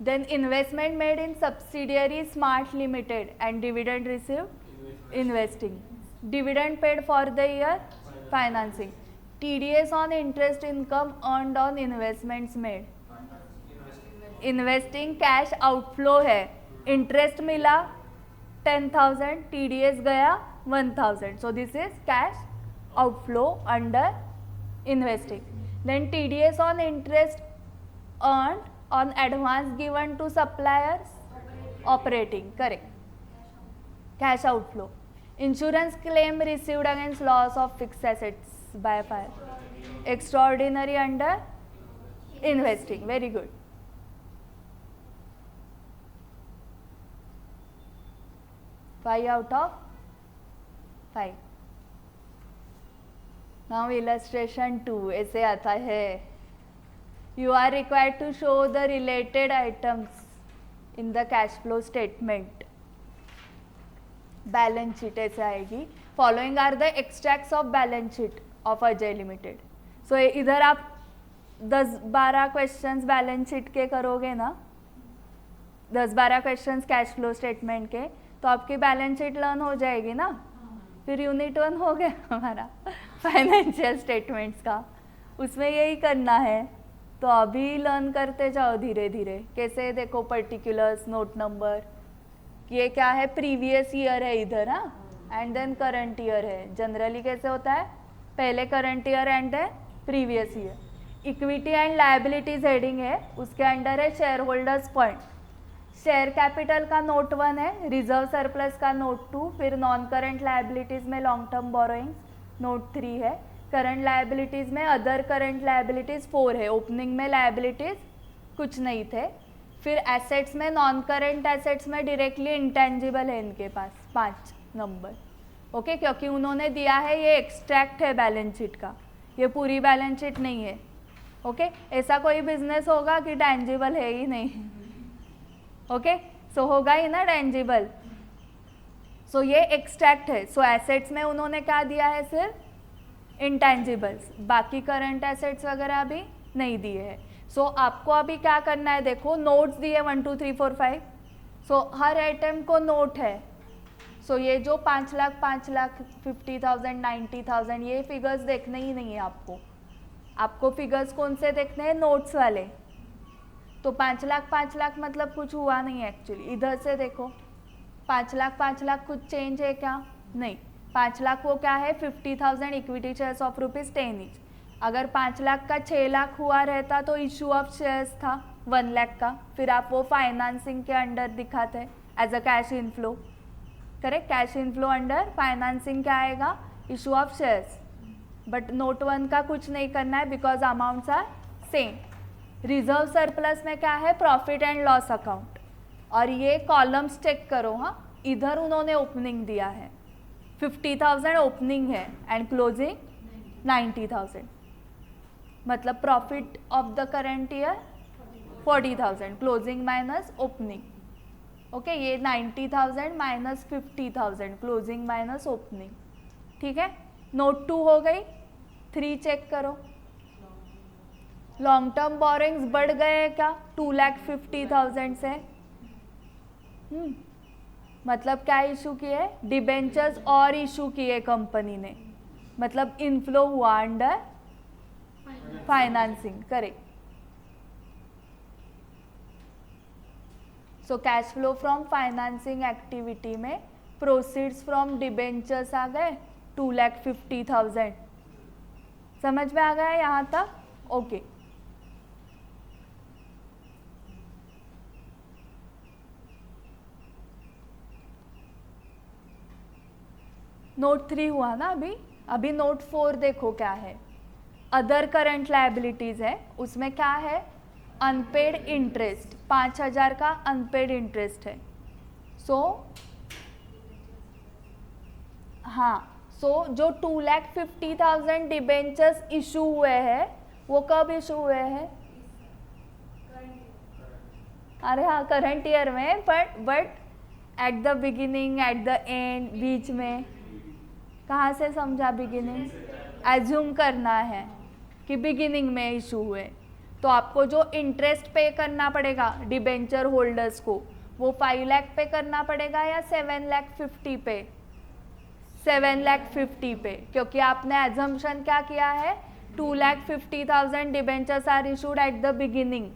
Then investment made in subsidiary Smart Limited and dividend received, investing. Dividend paid for the year, financing. TDS on interest income earned on investments made, investing cash outflow है, interest मिला 10,000, TDS गया 1,000, so this is cash outflow under investing. Then TDS on interest earned on advance given to suppliers, operating, correct, cash outflow. Insurance claim received against loss of fixed assets by fire, extraordinary under investing, very good. 5 out of 5. Now illustration 2 ऐसे आता है. You are required to show the related items in the cash flow statement. Balance sheet ऐसे आएगी. Following are the extracts of balance sheet of Ajay limited. So इधर आप 10-12 questions balance sheet के करोगे ना, 10-12 क्वेश्चंस कैश फ्लो स्टेटमेंट के, तो आपकी बैलेंस शीट लर्न हो जाएगी ना. फिर यूनिट 1 हो गया हमारा फाइनेंशियल स्टेटमेंट्स का. उसमें यही करना है. तो अभी लर्न करते जाओ धीरे धीरे. कैसे देखो, पर्टिकुलर्स, नोट नंबर, ये क्या है, प्रीवियस ईयर है इधर, हाँ, एंड देन करंट ईयर है. जनरली कैसे होता है, पहले current year and then previous year. Equity and liabilities heading है, उसके अंडर है share holders point. Share capital का नोट 1 है, रिजर्व सरप्लस का नोट 2, फिर नॉन करंट लायबिलिटीज में लॉन्ग टर्म बोरोइंग्स नोट 3 है. करंट लायबिलिटीज में अदर करंट लायबिलिटीज 4 है. ओपनिंग में लायबिलिटीज कुछ नहीं थे. फिर एसेट्स में, नॉन करंट एसेट्स में डायरेक्टली इंटेंजिबल है इनके पास 5 नंबर. ओके, क्योंकि उन्होंने दिया है, ये एक्सट्रैक्ट है बैलेंस शीट का, ये पूरी बैलेंस शीट नहीं है. ओके, ऐसा कोई बिजनेस होगा कि टेंजिबल है ही नहीं. ओके, सो होगा ही ना टेंजिबल. सो ये एक्सट्रैक्ट है. सो एसेट्स में उन्होंने क्या दिया है, सिर्फ इंटेंजिबल्स, बाकी करंट एसेट्स वगैरह भी नहीं दिए हैं. सो आपको अभी क्या करना है, देखो नोट्स दिए 1 2 3 4 5. सो हर आइटम को नोट है. सो ये जो 5 लाख 50,000 90,000 ये फिगर्स देखने ही नहीं है आपको. आपको फिगर्स कौन से देखने हैं, नोट्स वाले. तो 5 लाख मतलब कुछ हुआ नहीं है एक्चुअली. इधर से देखो, 5 लाख कुछ चेंज है क्या, नहीं. 5 लाख वो क्या है, 50,000 इक्विटी शेयर्स ऑफ ₹10 ईच. अगर 5 लाख का 6 लाख हुआ रहता तो इशू ऑफ शेयर्स था 1 लाख का, फिर आप वो फाइनेंसिंग के अंडर दिखाते as a cash inflow. Correct, cash inflow under financing क्या आएगा, issue of shares. But note 1 का कुछ नहीं करना है because amounts are same. Reserve surplus में क्या है, प्रॉफिट एंड लॉस अकाउंट. और ये कॉलम्स चेक करो, हाँ, इधर उन्होंने ओपनिंग दिया है 50,000 ओपनिंग है एंड क्लोजिंग 90,000. मतलब profit of the current year 40,000, closing minus opening. Okay, ये 90,000 माइनस 50,000, क्लोजिंग माइनस ओपनिंग. ठीक है, नोट 2 हो गई. 3 चेक करो, लॉन्ग टर्म बोरिंग्स बढ़ गए हैं क्या, 2,50,000 से. मतलब क्या इशू किए, डिबेंचर्स और इशू किए कंपनी ने, मतलब इनफ्लो हुआ under financing. Correct. So cash flow from financing activity में प्रोसीड्स फ्रॉम डिबेंचर्स आ गए 2,50,000. समझ में आ गया यहाँ तक. ओके. नोट 3 हुआ ना अभी नोट 4 देखो क्या है. अदर करंट लायबिलिटीज है, उसमें क्या है, अनपेड इंटरेस्ट 5,000 का अनपेड इंटरेस्ट है. सो हाँ, सो जो 2,50,000 डिबेंचर्स इशू हुए हैं वो कब इशू हुए हैं, अरे हाँ करंट ईयर में. But at the beginning, at the end, बीच में, कहाँ से समझा बिगिनिंग, एज्यूम करना है कि बिगिनिंग में इशू हुए. तो आपको जो इंटरेस्ट पे करना पड़ेगा डिबेंचर होल्डर्स को, वो 5 लाख पे करना पड़ेगा या 7,50,000 पे, 7,50,000 पे, क्योंकि आपने एजम्पशन क्या किया है, 2,50,000 debentures are issued at the beginning.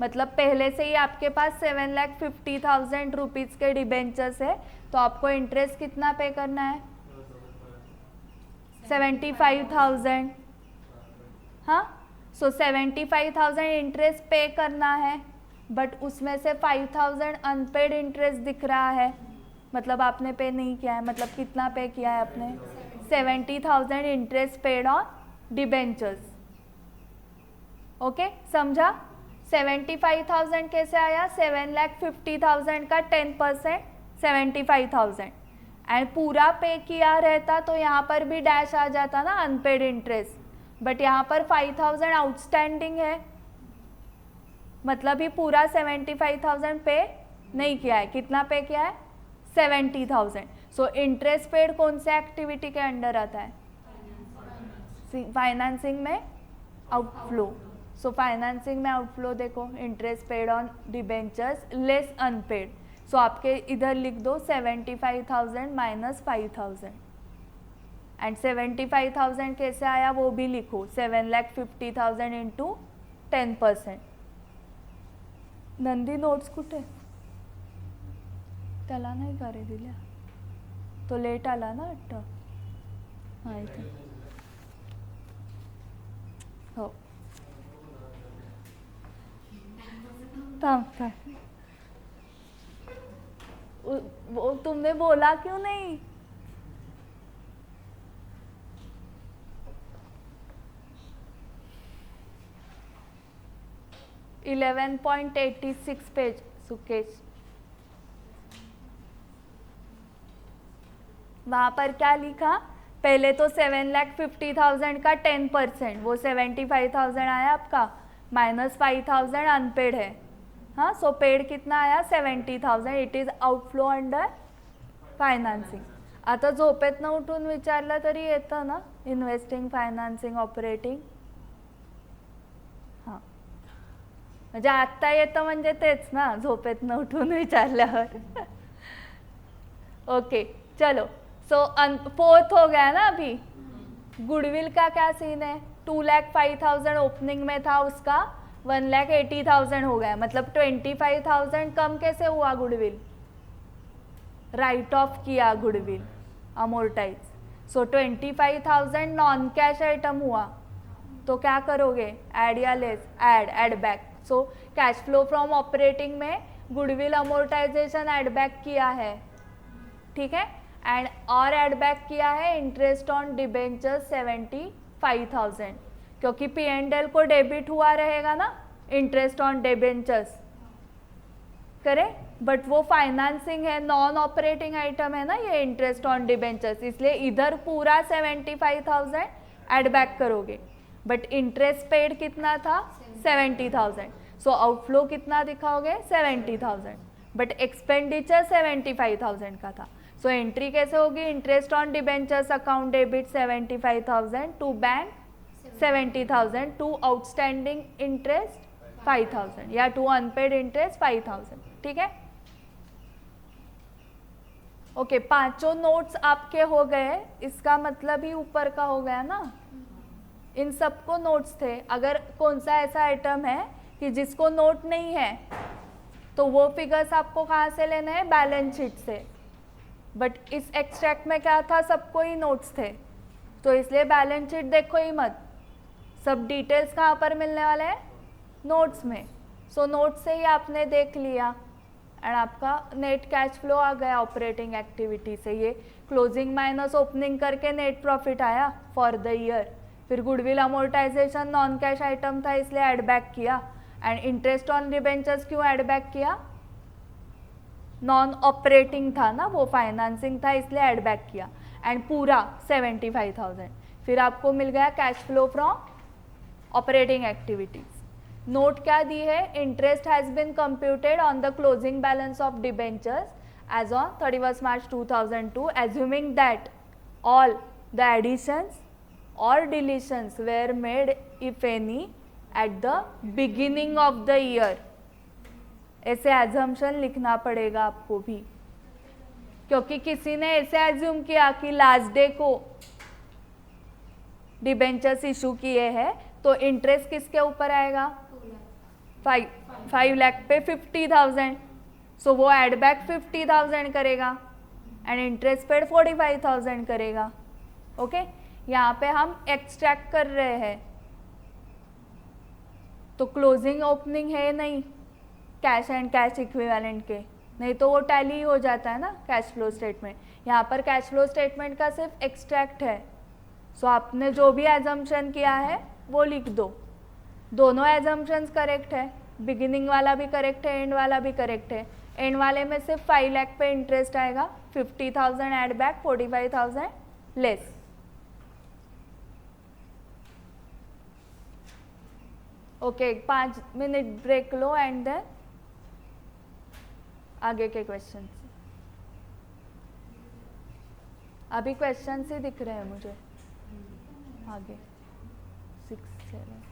मतलब पहले से ही आपके पास 7,50,000 रुपीज़ के डिबेंचर्स है. तो आपको इंटरेस्ट कितना पे करना है, 75,000. हाँ, सो 75,000 इंटरेस्ट पे करना है. बट उसमें से 5,000 अनपेड इंटरेस्ट दिख रहा है, मतलब आपने पे नहीं किया है. मतलब कितना पे किया है आपने, 70,000 interest paid on debentures. Okay समझा? 75,000 कैसे आया? 7,50,000 का 10% 75,000 एंड पूरा पे किया रहता तो यहाँ पर भी डैश आ जाता ना अनपेड इंटरेस्ट, बट यहाँ पर 5,000 आउटस्टैंडिंग है, मतलब ही पूरा 75,000 पे नहीं किया है. कितना पे किया है? 70,000. सो इंटरेस्ट पेड कौन से एक्टिविटी के अंडर आता है? फाइनेंसिंग में आउटफ्लो. सो फाइनेंसिंग में आउटफ्लो देखो, interest paid on debentures less unpaid. So आपके इधर लिख दो 75,000 माइनस 5,000 एंड 75,000 कैसे आया वो भी लिखो, 7,50,000 इंटू 10%. नंदी नोट्स कुठे? त्याला नाही का रे दिल्या? तो लेट आला ना वाटतं. हां इथे हो. थांब. वो तुमने बोला क्यों नहीं? $11.86 पेज सुकेश. वहाँ पर क्या लिखा? पहले तो 7,50,000 का 10%, वो 75,000 आया आपका, माइनस 5,000 अनपेड है. हाँ, सो पेड कितना आया? 70,000. It is outflow under financing. आता झोपेतनं उठून विचारलं तरी येतं ना, इन्व्हेस्टिंग, फायनान्सिंग, ऑपरेटिंग. हां, म्हणजे आत्ता येतं म्हणजे तेच ना, झोपेतनं उठून विचारल्यावर. ओके चलो. सो फोर्थ हो गया ना अभी. गुडविल का क्या सीन है? 2,05,000 ओपनिंग में था उसका, 1,80,000 हो गया, मतलब 25,000 कम कैसे हुआ गुडविल? राइट ऑफ किया गुडविल, अमोर्टाइज. सो 25,000 नॉन कैश आइटम हुआ, तो क्या करोगे? ऐड या less? Add back. So cash flow from operating में गुडविल अमोर्टाइजेशन ऐड बैक किया है, ठीक है. एंड और ऐड बैक किया है इंटरेस्ट ऑन डिबेंचर 75,000, क्योंकि P&L को डेबिट हुआ रहेगा ना इंटरेस्ट ऑन डिबेंचर्स, करें. बट वो फाइनेंसिंग है, नॉन ऑपरेटिंग आइटम है ना ये इंटरेस्ट ऑन डिबेंचर्स, इसलिए इधर पूरा 75,000 ऐड बैक करोगे. बट इंटरेस्ट पेड कितना था? 70,000. सो आउटफ्लो कितना दिखाओगे? 70,000. बट एक्सपेंडिचर 75,000 का था. सो एंट्री कैसे होगी? Interest on debentures account debit 75,000 to bank 70,000 to outstanding interest 5,000 या टू अनपेड इंटरेस्ट 5,000, ठीक है. ओके, पांचों नोट्स आपके हो गए, इसका मतलब ही ऊपर का हो गया ना. इन सबको नोट्स थे. अगर कौन सा ऐसा आइटम है कि जिसको नोट नहीं है तो वो फिगर्स आपको कहाँ से लेना है? बैलेंस शीट से. बट इस एक्सट्रैक्ट में क्या था? सबको ही नोट्स थे, तो इसलिए बैलेंस शीट देखो ही मत. सब डिटेल्स कहाँ पर मिलने वाले हैं? नोट्स में. सो नोट्स से ही आपने देख लिया एंड आपका नेट कैश फ्लो आ गया ऑपरेटिंग एक्टिविटी से. ये क्लोजिंग माइनस ओपनिंग करके नेट प्रॉफिट आया फॉर द ईयर. फिर goodwill amortisation non cash item था इसलिए ऐड बैक किया. एंड इंटरेस्ट ऑन डिबेंचर्स क्यों ऐड बैक किया? नॉन ऑपरेटिंग था ना, वो फाइनेंसिंग था इसलिए ऐड बैक किया. एंड पूरा 75,000. फिर आपको मिल गया cash flow from operating activities. Note क्या दी है? Interest has been computed on the closing balance of debentures as on 31 March 2002, assuming that all the additions or deletions were made if any at the beginning of the year. ऐसे assumption लिखना पड़ेगा आपको भी, क्योंकि किसी ने ऐसे assume किया कि लास्ट डे को डिबेंचर्स इशू किए हैं, तो इंटरेस्ट किसके ऊपर आएगा? 5 लाख पे 50,000. सो वो ऐड बैक 50,000 करेगा एंड इंटरेस्ट पेड 45,000 करेगा. ओके, यहाँ पे हम एक्सट्रैक्ट कर रहे हैं, तो क्लोजिंग ओपनिंग है नहीं कैश एंड कैश इक्विवेलेंट के, नहीं तो वो टैली हो जाता है ना कैश फ्लो स्टेटमेंट. यहाँ पर कैश फ्लो स्टेटमेंट का सिर्फ एक्सट्रैक्ट है. सो आपने जो भी एजम्पशन किया है वो लिख दो. दोनों एजम्पशंस करेक्ट है, बिगिनिंग वाला भी करेक्ट है, एंड वाला भी करेक्ट है। एंड वाले में सिर्फ 5 लाख पे इंटरेस्ट आएगा, 50,000 add back, 45,000 less. Okay 5 minute break लो एंड देन आगे के क्वेश्चन। अभी क्वेश्चन ही दिख रहे हैं मुझे आगे 6, 7।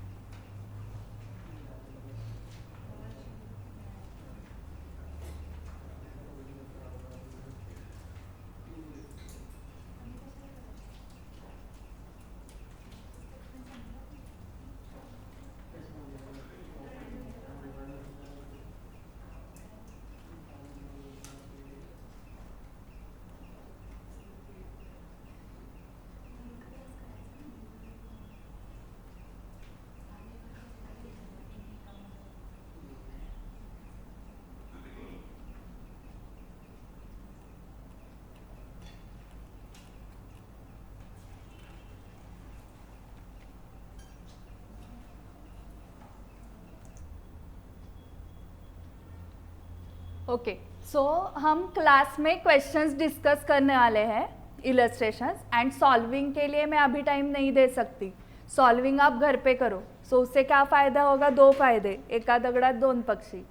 ओके सो हम क्लास में क्वेश्चंस डिस्कस करने वाले हैं, इलस्ट्रेशंस एंड सॉल्विंग के लिए मैं अभी टाइम नहीं दे सकती। सॉल्विंग आप घर पे करो। सो उससे क्या फ़ायदा होगा? 2 फायदे, एका दगड़ा 2 पक्षी।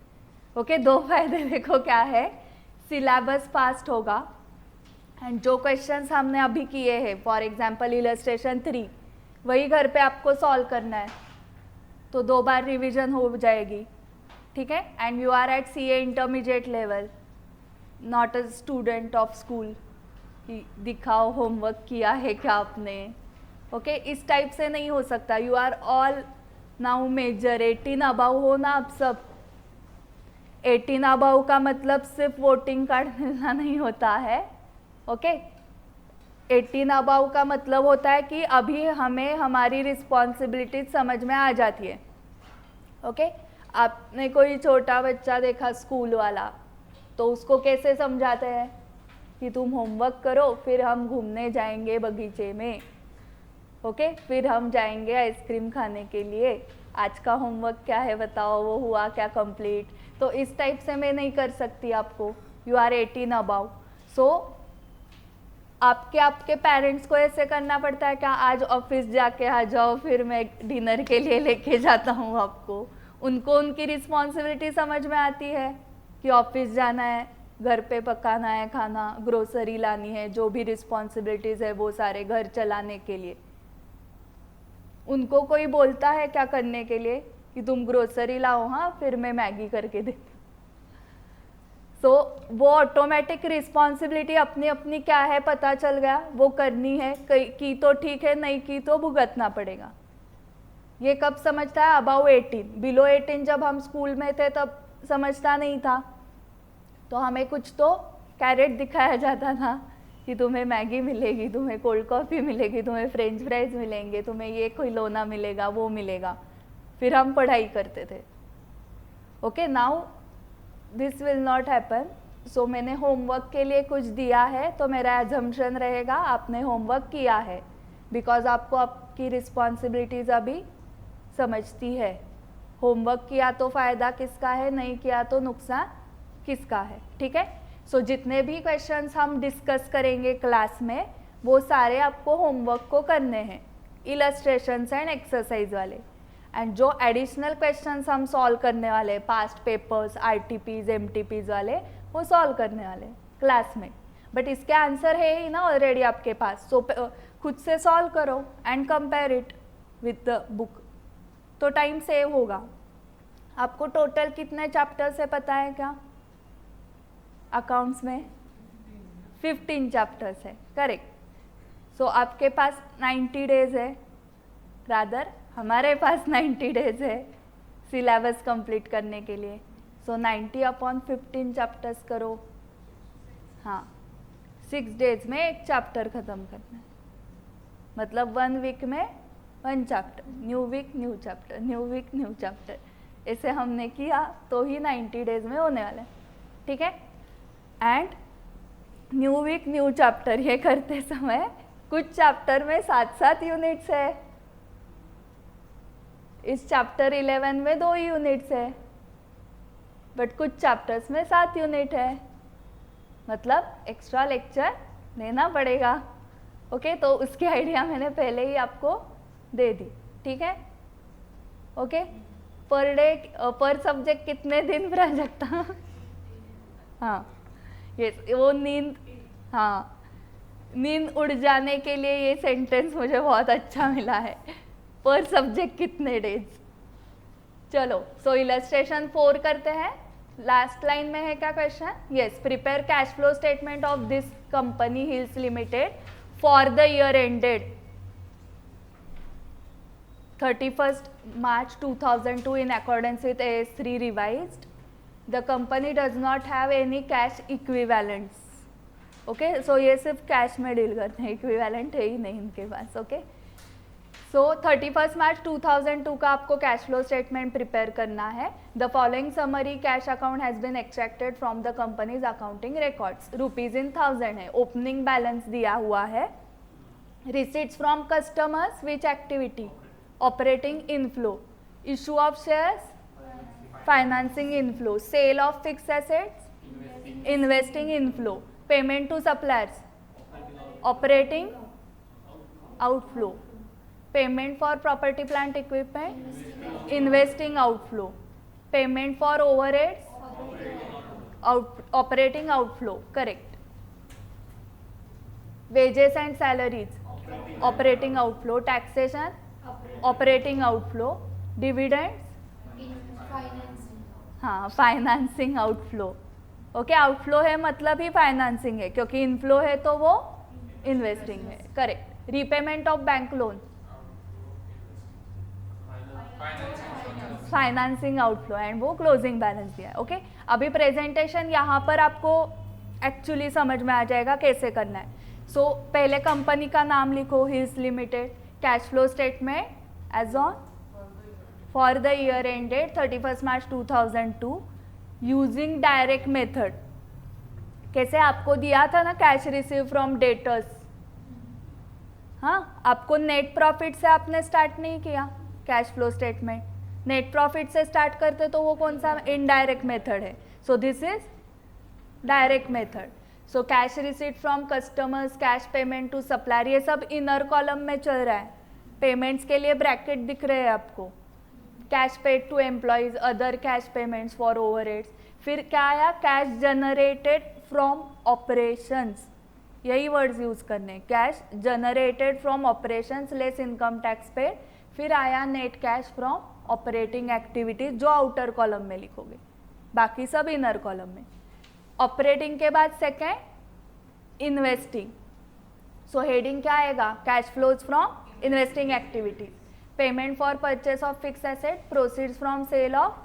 ओके 2 फायदे देखो क्या है, सिलेबस फास्ट होगा एंड जो क्वेश्चंस हमने अभी किए हैं फॉर एग्जांपल इलस्ट्रेशन 3 वही घर पे आपको सॉल्व करना है, तो 2 बार रिवीजन हो जाएगी, ठीक है। And you are at CA intermediate level, not a student of school कि दिखाओ होमवर्क किया है क्या आपने। ओके इस टाइप से नहीं हो सकता। You are all now major 18 above हो ना आप सब। 18 अबाउ का मतलब सिर्फ वोटिंग कार्ड मिलना नहीं होता है। ओके 18 अबाउ का मतलब होता है कि अभी हमें हमारी रिस्पॉन्सिबिलिटी समझ में आ जाती है। ओके आपने कोई छोटा बच्चा देखा स्कूल वाला, तो उसको कैसे समझाते हैं कि तुम होमवर्क करो, फिर हम घूमने जाएंगे बगीचे में। ओके फिर हम जाएंगे आइसक्रीम खाने के लिए, आज का होमवर्क क्या है बताओ, वो हुआ क्या कंप्लीट। तो इस टाइप से मैं नहीं कर सकती आपको। You are 18 about. सो आपके पेरेंट्स को ऐसे करना पड़ता है क्या, आज ऑफिस जाके आ जाओ फिर मैं डिनर के लिए लेके जाता हूँ आपको। उनको उनकी रिस्पॉन्सिबिलिटी समझ में आती है कि ऑफिस जाना है, घर पे पकाना है खाना, ग्रोसरी लानी है, जो भी रिस्पॉन्सिबिलिटीज़ है वो सारे घर चलाने के लिए। उनको कोई बोलता है क्या करने के लिए कि तुम ग्रोसरी लाओ, हाँ फिर मैं मैगी करके देती। सो वो ऑटोमेटिक रिस्पॉन्सिबिलिटी अपनी अपनी क्या है पता चल गया, वो करनी है, की तो ठीक है, नहीं की तो भुगतना पड़ेगा। ये कब समझता है? अबाउ 18। बिलो 18 जब हम स्कूल में थे तब समझता नहीं था, तो हमें कुछ तो कैरेट दिखाया जाता था कि तुम्हें मैगी मिलेगी, तुम्हें कोल्ड कॉफ़ी मिलेगी, तुम्हें फ्रेंच फ्राइज मिलेंगे, तुम्हें ये खिलौना मिलेगा, वो मिलेगा, फिर हम पढ़ाई करते थे। Okay now this will not happen. So मैंने होमवर्क के लिए कुछ दिया है तो मेरा एजम्पशन रहेगा आपने होमवर्क किया है, बिकॉज आपको आपकी रिस्पॉन्सिबिलिटीज़ अभी समझती है। होमवर्क किया तो फ़ायदा किसका है, नहीं किया तो नुकसान किसका है, ठीक है। सो जितने भी क्वेश्चंस हम डिस्कस करेंगे क्लास में वो सारे आपको होमवर्क को करने हैं, इलस्ट्रेशंस एंड एक्सरसाइज वाले। एंड जो एडिशनल क्वेश्चंस हम सॉल्व करने वाले हैं, पास्ट पेपर्स, RTPs, MTPs वाले, वो सॉल्व करने वाले क्लास में। बट इसके आंसर है ही ना ऑलरेडी आपके पास, सो खुद से सॉल्व करो and compare it with the book, तो टाइम सेव होगा। आपको टोटल कितने चैप्टर्स है पता है क्या? अकाउंट्स में 15 चैप्टर्स है, करेक्ट। सो आपके पास 90 डेज है, रादर हमारे पास 90 डेज है सिलेबस कंप्लीट करने के लिए। सो 90/15 चैप्टर्स करो, हाँ 6 डेज में एक चैप्टर ख़त्म करना है, मतलब 1 वीक में 1 chapter, new week new chapter, new week new chapter, ऐसे हमने किया तो ही 90 डेज में होने वाला है, ठीक है। And new week new chapter ये करते समय कुछ चैप्टर में 7-7 यूनिट्स है, इस चैप्टर 11 में 2 यूनिट्स है, बट कुछ चैप्टर्स में 7 यूनिट है, मतलब एक्स्ट्रा लेक्चर लेना पड़ेगा। ओके, तो उसकी आइडिया मैंने पहले ही आपको दे दी, ठीक है। ओके, पर डे पर सब्जेक्ट कितने दिन प्रोजेक्ट था? हाँ, ये वो नींद, हाँ, नींद उड़ जाने के लिए ये सेंटेंस मुझे बहुत अच्छा मिला है, पर सब्जेक्ट कितने डेज। चलो, सो इलस्ट्रेशन 4 करते हैं। लास्ट लाइन में है क्या question? Yes, prepare cash flow statement of this company hills limited for the year ended 31st March 2002 in accordance with AS3 revised. The company does not have any cash equivalents. Okay, so ये सिर्फ cash में deal करते हैं, equivalent है ही नहीं इनके पास। Okay, सो 31st March 2002 का आपको कैश फ्लो स्टेटमेंट प्रिपेयर करना है। The following summary cash account has been extracted from the company's accounting records. Rupees in 1000 है, ओपनिंग बैलेंस दिया हुआ है। Receipts from customers which activity? Operating inflow. Issue of shares? Financing inflow. Sale of fixed assets? Investing inflow. Payment to suppliers? Operating outflow. Payment for property plant equipment? Investing outflow. Payment for overheads? Operating outflow, correct. Wages and salaries? Operating outflow. Taxation? Operating outflow. Dividends? हाँ, financing outflow. Okay, outflow है मतलब ही financing है, क्योंकि inflow है तो वो investing है, correct. Repayment of bank loan? Financing outflow, and वो क्लोजिंग बैलेंस दिया है। ओके, अभी प्रेजेंटेशन यहाँ पर आपको एक्चुअली समझ में आ जाएगा कैसे करना है। सो पहले कंपनी का नाम लिखो, Hills limited. Cash flow statement as on for the year ended 31st March 2002 using direct method. कैसे आपको दिया था ना, कैश रिसीव फ्रॉम डेटर्स। हाँ, आपको नेट प्रॉफिट से आपने स्टार्ट नहीं किया cash flow statement, net profit से स्टार्ट करते तो वो कौन सा? इनडायरेक्ट मेथड है। So this is direct method. So cash receipt from customers, cash payment to supplier, ये सब इनर कॉलम में चल रहा है। पेमेंट्स के लिए ब्रैकेट दिख रहे हैं आपको। Cash paid to employees, other cash payments for overheads. फिर क्या आया? कैश जनरेटेड फ्रॉम ऑपरेशंस, यही वर्ड्स यूज करने, cash generated from operations less income tax paid. फिर आया net cash from operating activities, जो आउटर कॉलम में लिखोगे, बाकी सब इनर कॉलम में। ऑपरेटिंग के बाद सेकेंड इन्वेस्टिंग। सो हेडिंग क्या आएगा? Cash flows from investing activities. Payment for purchase of fix asset, proceeds from sale of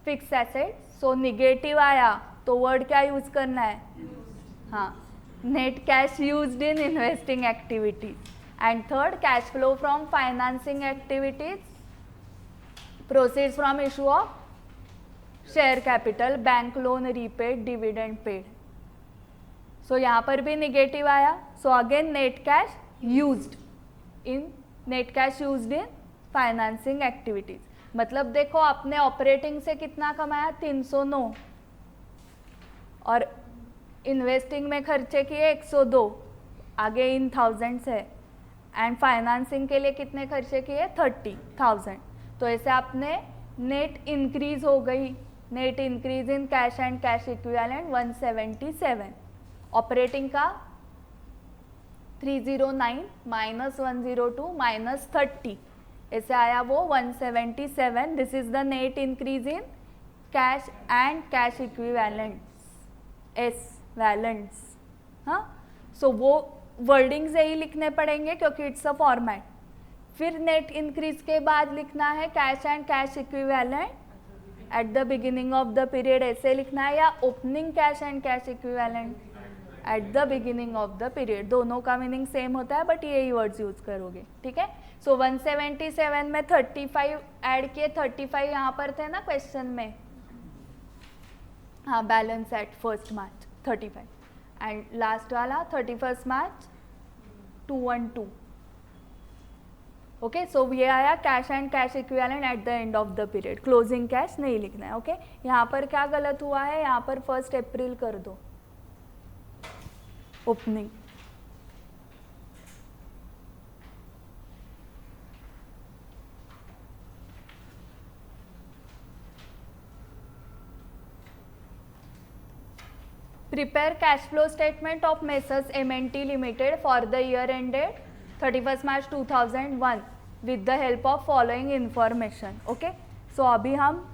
fix asset. So negative आया तो वर्ड क्या यूज करना है? हाँ, net cash used in investing activities. And third, cash flow from financing activities, proceeds from issue of share capital, bank loan repaid, dividend paid. So यहाँ पर भी negative आया। So again net cash used in financing activities. मतलब देखो, आपने operating से कितना कमाया? 309, और इन्वेस्टिंग में खर्चे किए 102, आगे इन थाउजेंड्स है। एंड फाइनेंसिंग के लिए कितने खर्चे किए? 30,000। तो ऐसे आपने नेट इंक्रीज हो गई, net increase in cash and cash equivalent 177। Operating का 309 माइनस 102 माइनस 30, ऐसे आया वो 177। This is the net increase in cash and cash equivalents, equivalents. हाँ, सो वो वर्डिंग्स यही लिखने पड़ेंगे क्योंकि इट्स अ फॉर्मेट। फिर नेट इंक्रीज के बाद लिखना है cash and cash equivalent at the beginning of the period, ऐसे लिखना है, या opening cash and cash equivalent at the beginning of the period. दोनों का मीनिंग सेम होता है, बट यही वर्ड्स यूज करोगे, ठीक है। सो 177 में 35 ऐड किए, 35 यहाँ पर थे ना क्वेश्चन में, हाँ, balance at 1st March 35, and last वाला 31st March 212। ओके, सो ये आया cash and cash equivalent at the end of the period. Closing cash नहीं लिखना है. ओके, यहाँ पर क्या गलत हुआ है, यहाँ पर 1 अप्रैल कर दो opening. Prepare cash flow statement of Messrs M&T Limited for the year ended 31st March 2001 with the help of following information. Okay, so अभी हम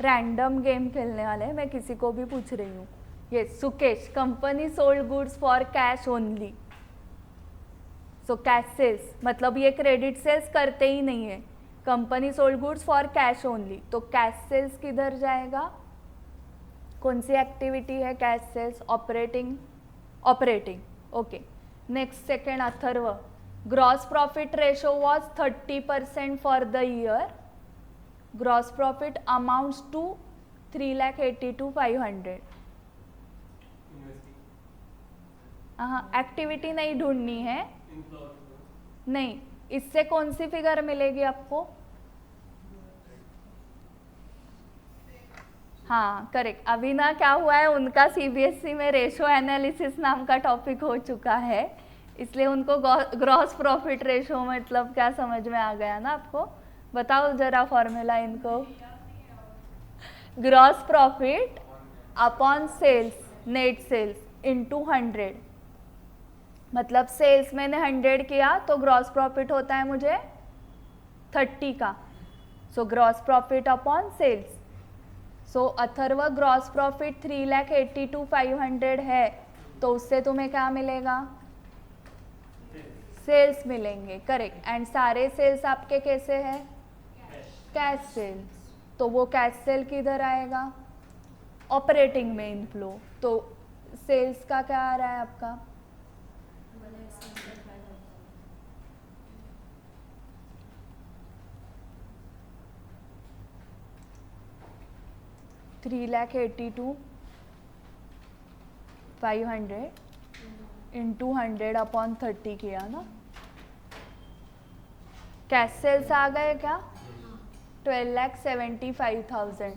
रैंडम गेम खेलने वाले हैं. मैं किसी को भी पूछ रही हूँ. Yes, Sukesh, company sold goods for cash only. So cash sales मतलब ये क्रेडिट सेल्स करते ही नहीं है. Company sold goods for cash only, तो कैश सेल्स किधर जाएगा, कौन सी एक्टिविटी है cash sales, operating. Okay, next second Atharv, gross profit ratio was 30% for the year. Gross profit amounts to 3,82,500. हाँ, एक्टिविटी नहीं ढूंढनी है. नहीं, इससे कौन सी फिगर मिलेगी आपको. हाँ करेक्ट. अभी ना क्या हुआ है, उनका सीबीएसई में रेशो एनालिसिस नाम का टॉपिक हो चुका है, इसलिए उनको ग्रॉस प्रॉफिट रेशो मतलब क्या समझ में आ गया ना आपको. बताओ जरा फॉर्मूला इनको. Gross profit upon sales, net sales into 100. मतलब सेल्स मैंने 100 किया तो ग्रॉस प्रॉफिट होता है मुझे 30 का. So gross profit upon sales. So Atharva, gross profit 3,82,500 है, तो उससे तुम्हें क्या मिलेगा, सेल्स मिलेंगे. करेक्ट. एंड सारे सेल्स आपके कैसे हैं, कैश सेल्स. तो वो कैश सेल किधर आएगा, ऑपरेटिंग में इनफ्लो. तो सेल्स का क्या आ रहा है आपका, 3,82,500 इंटू 100 अपॉन 30 किया ना. कैश सेल्स आ गए क्या, 12,75,000.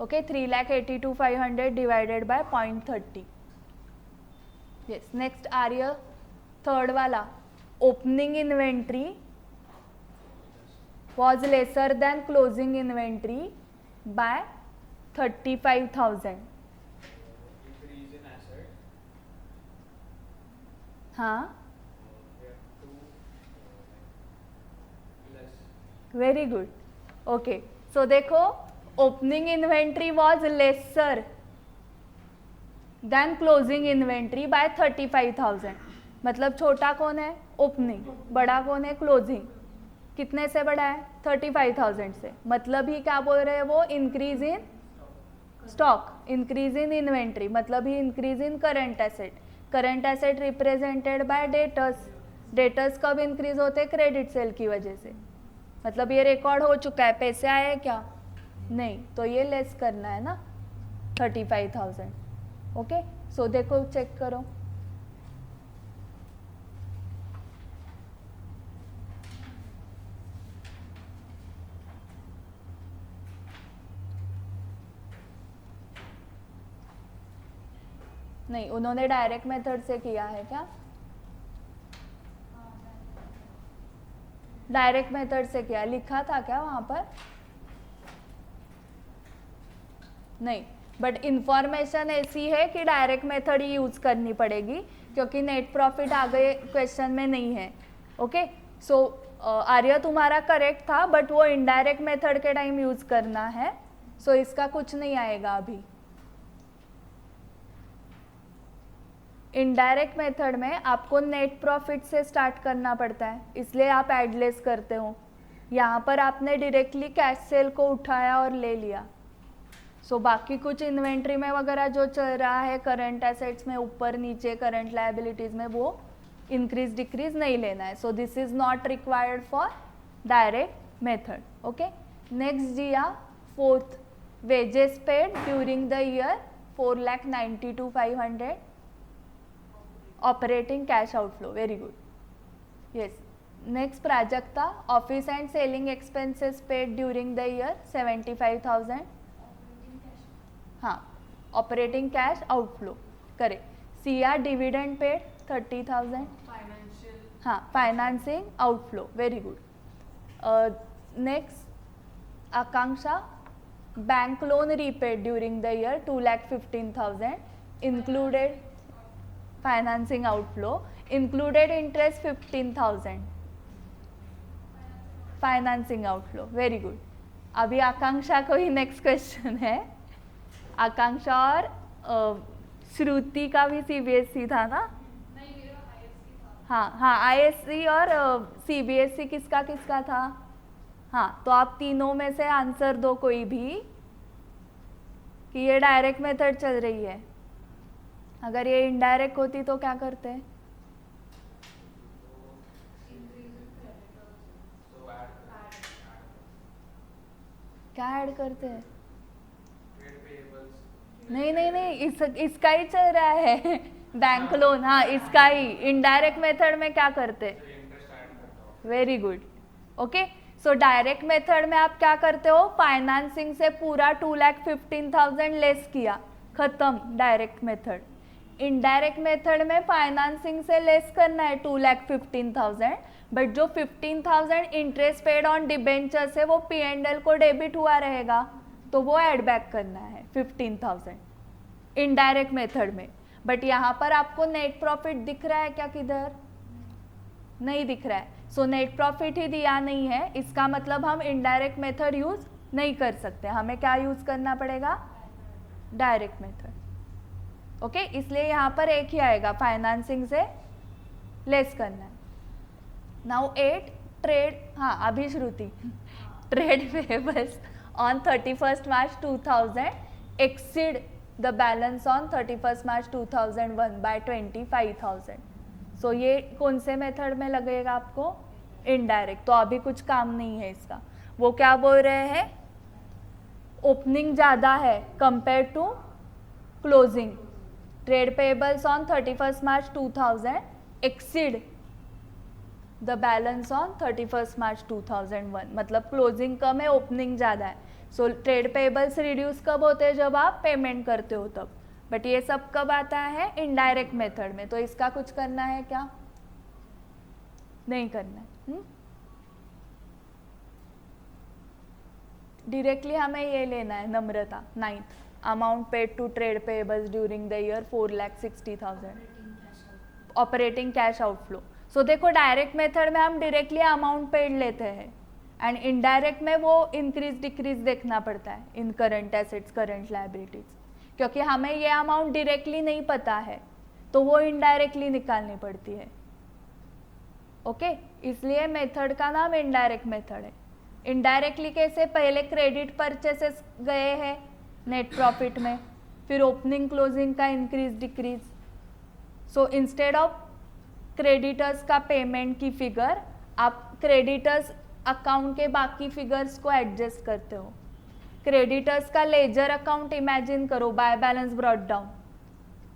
Okay, 3,82,500 divided by 0.30. Yes, next Arya, third वाला, opening inventory was lesser than closing inventory by 35,000. हाँ, वेरी गुड. ओके, सो देखो, opening inventory was lesser than closing inventory by 35,000. मतलब छोटा कौन है, ओपनिंग. बड़ा कौन है, क्लोजिंग. कितने से बड़ा है, 35,000 से. मतलब ही क्या बोल रहे हैं वो, increase in stock, increase in inventory, मतलब ही increase in current asset. Current asset represented by debtors. Debtors कब इंक्रीज होते हैं, क्रेडिट सेल की वजह से. मतलब ये रिकॉर्ड हो चुका है, पैसे आए क्या, नहीं, तो ये लेस करना है ना 35,000. ओके, सो देखो, चेक करो. नहीं, उन्होंने डायरेक्ट मेथड से किया है क्या, डायरेक्ट मेथड से किया, लिखा था क्या वहाँ पर, नहीं. बट इंफॉर्मेशन ऐसी है कि डायरेक्ट मेथड ही यूज़ करनी पड़ेगी, क्योंकि नेट प्रॉफिट आगे क्वेश्चन में नहीं है. ओके, सो आर्य तुम्हारा करेक्ट था, बट वो इनडायरेक्ट मेथड के टाइम यूज़ करना है. सो इसका कुछ नहीं आएगा अभी. इनडायरेक्ट मेथड में आपको नेट प्रॉफिट से स्टार्ट करना पड़ता है, इसलिए आप एडलेस करते हो. यहाँ पर आपने डायरेक्टली कैश सेल को उठाया और ले लिया. सो बाकी कुछ इन्वेंट्री में वगैरह जो चल रहा है, करंट एसेट्स में ऊपर नीचे, करंट लायबिलिटीज में, वो इंक्रीज डिक्रीज नहीं लेना है. So this is not required for direct method. Okay, next Jiya, fourth, wages paid during the year 4,92,500. Operating cash outflow, very good. Yes, next Prajakta, office and selling expenses paid during the year 75,000. Operating cash हाँ, operating cash outflow करे. Siya, dividend paid 30,000. Financial हाँ, financing outflow, very good. Next Akanksha, bank loan repaid during the year 2,15,000 included financing outflow, included interest 15,000 financing outflow, very good. अभी आकांक्षा को ही next question है. आकांक्षा और श्रुति का भी CBSE था ना? नहीं, मेरा आईएससी था. हाँ हाँ, आईएससी और सीबीएसई किसका किसका था? हाँ, तो आप तीनों में से आंसर दो कोई भी कि ये डायरेक्ट मेथड चल रही है. अगर ये इनडायरेक्ट होती तो क्या करते? क्या ऐड करते हैं? नहीं नहीं नहीं, इसका ही चल रहा है बैंक लोन. हाँ, इसका ही. इनडायरेक्ट मेथड में क्या करते? Very good. Okay, so direct method में आप क्या करते हो? फाइनेंसिंग से पूरा 2,15,000 लेस किया, खत्म डायरेक्ट मेथड. इनडायरेक्ट मेथड में फाइनेंसिंग से लेस करना है 2,15,000, बट जो 15,000 इंटरेस्ट पेड ऑन डिबेंचर्स है वो P&L को डेबिट हुआ रहेगा, तो वो ऐड बैक करना है 15,000 इनडायरेक्ट मेथड में. बट यहाँ पर आपको नेट प्रॉफिट दिख रहा है क्या? किधर नहीं दिख रहा है. सो नेट प्रॉफिट ही दिया नहीं है, इसका मतलब हम इनडायरेक्ट मेथड यूज नहीं कर सकते. हमें क्या यूज करना पड़ेगा? Direct method. ओके, इसलिए यहाँ पर एक ही आएगा, फाइनेंसिंग से लेस करना है. Now 8 trade. हाँ, अभी Shruti. Trade payables on 31st March 2000 exceed the balance on 31st March 2001 by 25,000. सो ये कौन से मेथड में लगेगा आपको? इनडायरेक्ट. तो अभी कुछ काम नहीं है इसका. वो क्या बोल रहे हैं? ओपनिंग ज़्यादा है compare to closing. Trade payables on 31st March 2000 exceed the balance on 31st March 2001. मतलब क्लोजिंग कम है, ओपनिंग ज़्यादा है. सो ट्रेड पेबल्स रिड्यूस कब होते हैं? जब आप पेमेंट करते हो तब. बट ये सब कब आता है? इनडायरेक्ट मेथड में. तो इसका कुछ करना है क्या? नहीं करना है. डायरेक्टली हमें ये लेना है. Namrata, 9th, amount paid to trade payables during the year 4,60,000 operating cash outflow. So देखो, डायरेक्ट मेथड में हम डायरेक्टली अमाउंट पेड लेते हैं, एंड इनडायरेक्ट में वो इंक्रीज डिक्रीज देखना पड़ता है इन करंट एसेट्स, करंट लायबिलिटीज, क्योंकि हमें ये अमाउंट डायरेक्टली नहीं पता है, तो वो इनडायरेक्टली निकालनी पड़ती है. ओके, इसलिए मेथड का नाम इनडायरेक्ट मेथड है. इनडायरेक्टली कैसे? पहले क्रेडिट परचेसेस गए हैं नेट प्रॉफिट में, फिर ओपनिंग क्लोजिंग का increase decrease. So instead of creditors का पेमेंट की फिगर, आप क्रेडिटर्स अकाउंट के बाकी फिगर्स को एडजस्ट करते हो. क्रेडिटर्स का लेजर अकाउंट इमेजिन करो, by balance brought down.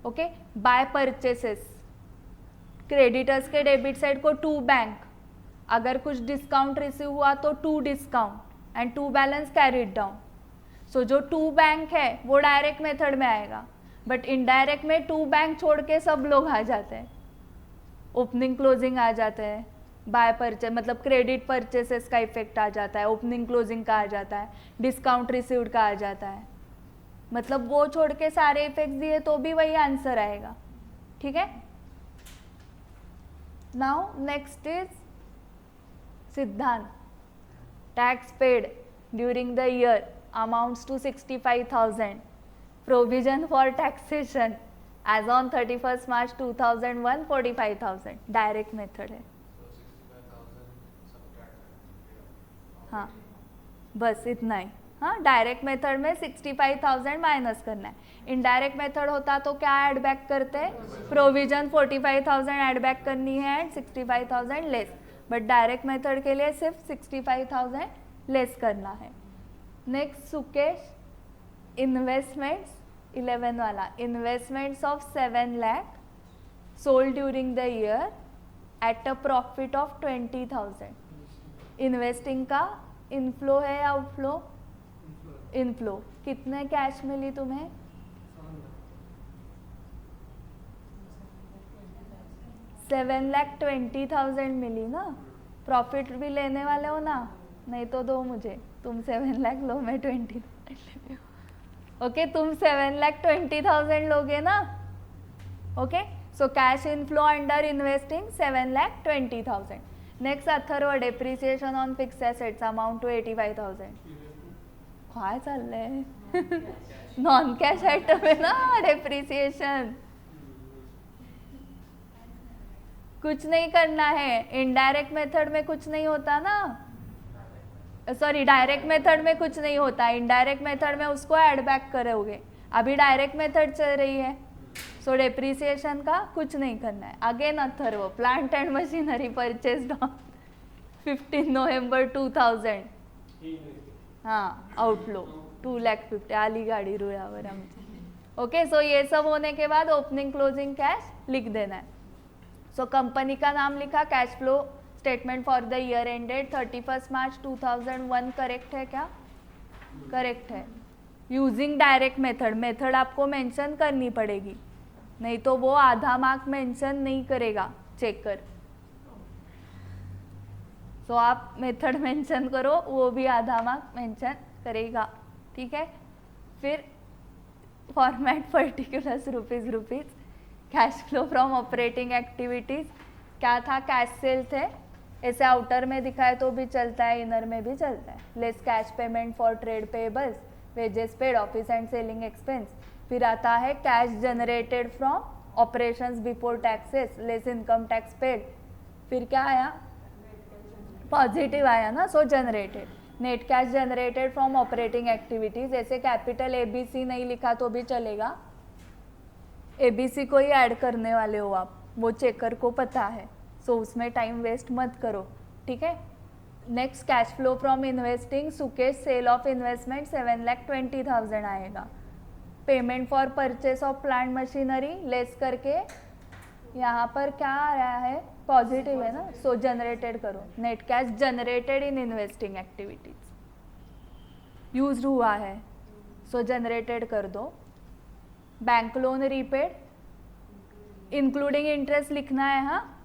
Okay, by purchases, creditors के डेबिट साइड को 2 बैंक, अगर कुछ डिस्काउंट रिसीव हुआ तो 2 discount and 2 balance carried down. So जो 2 बैंक है वो डायरेक्ट मेथड में आएगा, बट इनडायरेक्ट में 2 बैंक छोड़ के सब लोग आ जाते हैं. ओपनिंग क्लोजिंग आ जाते हैं, बाय परचेज मतलब क्रेडिट परचेसेस का इफेक्ट आ जाता है, ओपनिंग क्लोजिंग का आ जाता है, डिस्काउंट रिसीव्ड का आ जाता है. मतलब वो छोड़ के सारे इफेक्ट दिए तो भी वही आंसर आएगा. ठीक है. Now next is Siddhant. Tax paid during the year amounts to 65,000. Provision for taxation as on 31st March 2001 45,000. Direct method है. हाँ, बस इतना ही. हाँ, डायरेक्ट मेथड में 65,000 माइनस करना है. इनडायरेक्ट मेथड होता तो क्या ऐड बैक करते? प्रोविजन 45,000 ऐड बैक करनी है and 65,000 less. But direct method के लिए सिर्फ 65,000 लेस करना है. नेक्स्ट सुकेश, इन्वेस्टमेंट्स 11 वाला. Investments of 7 lakh sold during the year at a profit of 20,000. Investing का इनफ्लो है या आउटफ्लो? इनफ्लो. कितने कैश मिली तुम्हें? 7,20,000 मिली ना. प्रॉफिट भी लेने वाले हो ना? नहीं तो दो मुझे. तुम 7 लाख लो, मैं 20,000. ओके, तुम 7,20,000 लोगे ना. Okay, so cash inflow under investing 7,20,000. Next Atharv, depreciation on fixed assets amount to 85,000. काय चाललंय? नॉन कॅश आयटम आहे ना डेप्रिसिएशन. कुछ नहीं करना है. इनडायरेक्ट मेथड में कुछ नहीं होता ना. सॉरी, डायरेक्ट मेथड में कुछ नहीं होता. इनडायरेक्ट मेथड में उसको ऐड बैक करोगे. अभी डायरेक्ट मेथड चल रही है, सो डेप्रिसिएशन का कुछ नहीं करना है. Again Atharva, plant and machinery purchased on 15 नवंबर 2000. हाँ, आउटफ्लो 2,50,000 आली गाडी रुळावर आमची. ओके, सो ये सब होने के बाद ओपनिंग क्लोजिंग कैश लिख देना है. सो कंपनी का नाम लिखा. Cash flow statement for the year ended 31 March 2001. Correct है क्या? करेक्ट है. Using direct method. मेथड आपको मेंशन करनी पड़ेगी, नहीं तो वो आधा मार्क मेंशन नहीं करेगा चेकर. सो आप मेथड मेंशन करो, वो भी आधा मार्क मेंशन करेगा. ठीक है. फिर format particulars rupees. Cash flow from operating activities क्या था? कैश सेल थे. ऐसे आउटर में दिखाए तो भी चलता है, इनर में भी चलता है. Less cash payment for trade payables, wages paid, office and selling expense. फिर आता है cash generated from operations before taxes, less income tax paid. फिर क्या आया? पॉजिटिव आया ना. So generated. Net cash generated from operating activities. ऐसे capital ABC नहीं लिखा तो भी चलेगा. ABC को ही ऐड करने वाले हो आप, वो चेकर को पता है. सो उसमें टाइम वेस्ट मत करो. ठीक है. Next cash flow from investing. Sukesh sale of investment 7,20,000 आएगा. Payment for purchase of plant machinery less करके यहाँ पर क्या आ रहा है? पॉजिटिव है ना. सो जनरेटेड करो. Net cash generated in investing activities use हुआ है, सो जनरेटेड कर दो. Bank loan repaid including interest लिखना है. हाँ,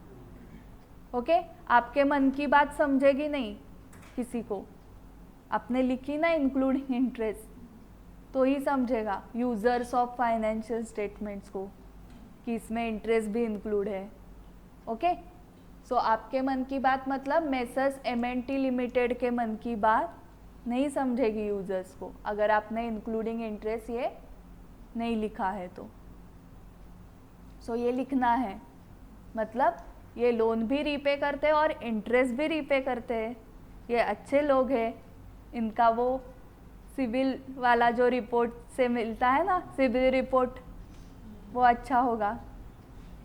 ओके. आपके मन की बात समझेगी नहीं किसी को. आपने लिखी ना इंक्लूडिंग इंटरेस्ट, तो ही समझेगा यूजर्स ऑफ फाइनेंशियल स्टेटमेंट्स को कि इसमें इंटरेस्ट भी इंक्लूड है. ओके. सो आपके मन की बात मतलब मेसर्स M&T लिमिटेड के मन की बात नहीं समझेगी यूजर्स को, अगर आपने इंक्लूडिंग इंटरेस्ट ये नहीं लिखा है तो. सो ये लिखना है. मतलब ये लोन भी रीपे करते हैं और इंटरेस्ट भी रीपे करते हैं. ये अच्छे लोग हैं. इनका वो सिविल वाला जो रिपोर्ट से मिलता है ना, सिविल रिपोर्ट, वो अच्छा होगा.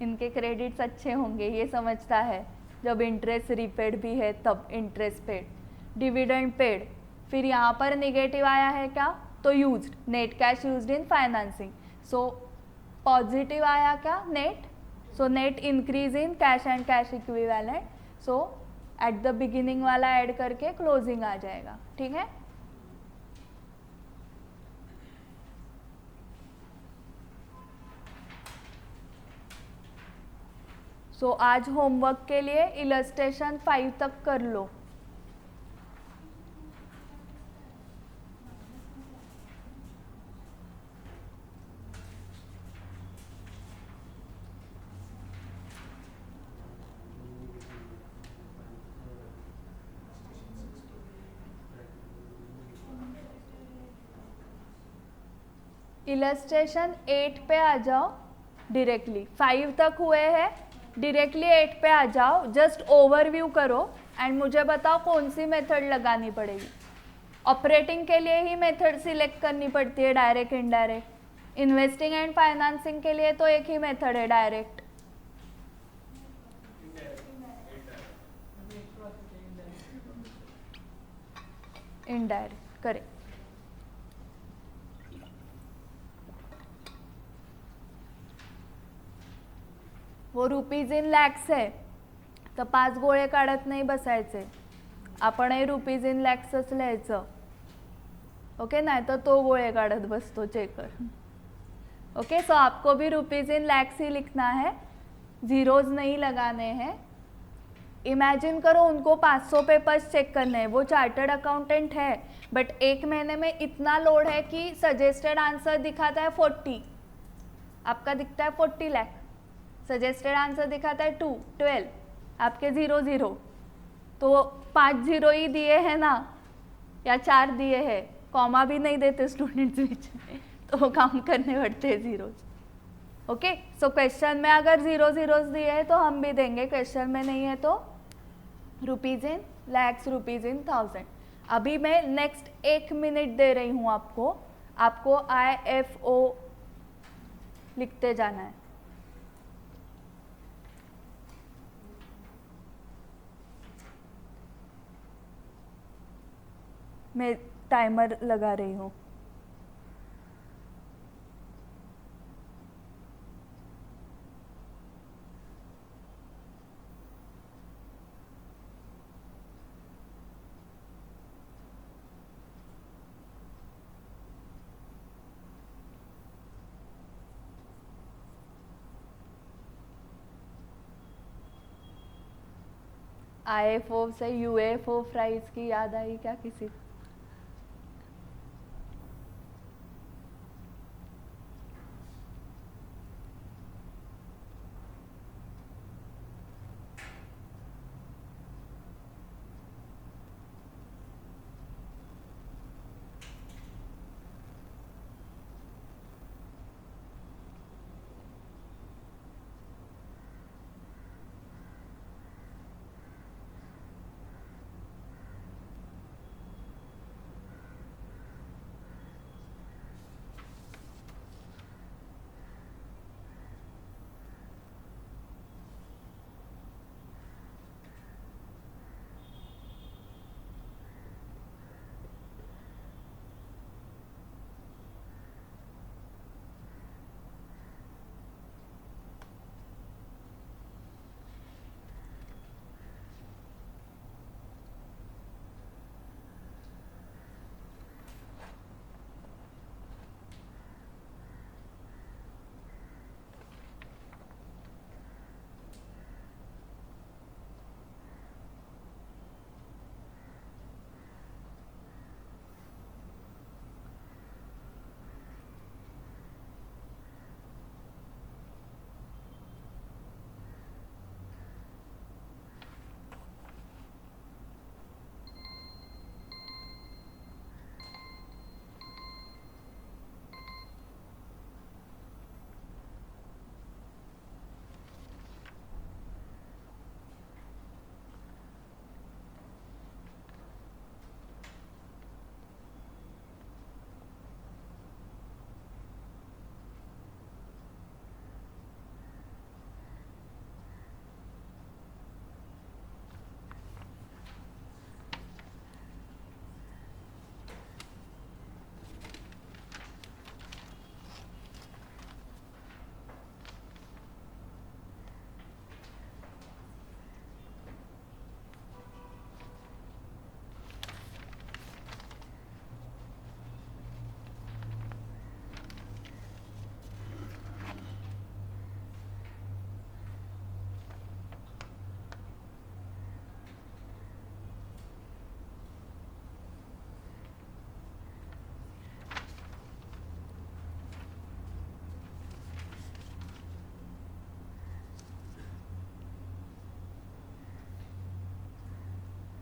इनके क्रेडिट्स अच्छे होंगे, ये समझता है. जब इंटरेस्ट रीपेड भी है तब इंटरेस्ट पेड. Dividend paid. फिर यहाँ पर निगेटिव आया है क्या? तो used. Net cash used in financing. So positive आया क्या? Net. So net increase in cash and cash equivalent. So eight the beginning वाला ऐड करके क्लोजिंग आ जाएगा. ठीक है. सो आज होमवर्क के लिए इलस्ट्रेशन 5 तक कर लो. इलस्ट्रेशन 8 पे आ जाओ डायरेक्टली. 5 तक हुए हैं, डायरेक्टली 8 पे आ जाओ. जस्ट ओवरव्यू करो एंड मुझे बताओ कौन सी मेथड लगानी पड़ेगी. ऑपरेटिंग के लिए ही मेथड सिलेक्ट करनी पड़ती है, direct indirect. Investing and financing के लिए तो एक ही मेथड है, डायरेक्ट. Indirect correct. वो रुपीज इन लैक्स है. तर 5 गोळे काढत नाही बसायचे, आपणही रुपीज इन लॅक्सच लिहायचं. ओके, नाही तर तो गोळे काढत बसतो चेकर. ओके, सो आपको भी रुपीज इन लैक्स ही लिखना है, जीरोज नहीं लगाने हैं. इमेजिन करो उनको 500 पेपर्स चेक करने हैं, वो चार्टर्ड अकाउंटेंट है, बट एक महीने में इतना लोड है कि सजेस्टेड आंसर दिखाता है 40, आपका दिखता है 40 लाख, सजेस्टेड आंसर दिखाता है 12, आपके 0 तो 5 0 ही दिए हैं ना, या 4 दिए हैं, कॉमा भी नहीं देते स्टूडेंट्स बीच में, तो काम करने पड़ते हैं जीरोज. ओके, सो क्वेश्चन में अगर 0 दिए हैं तो हम भी देंगे, क्वेश्चन में नहीं है तो rupees in lakhs, rupees in 1000. अभी मैं नेक्स्ट 1 मिनट दे रही हूँ आपको IFO लिखते जाना है. मैं टाइमर लगा रही हूँ. IFO से UFO फ्राइज की याद आई क्या किसी को?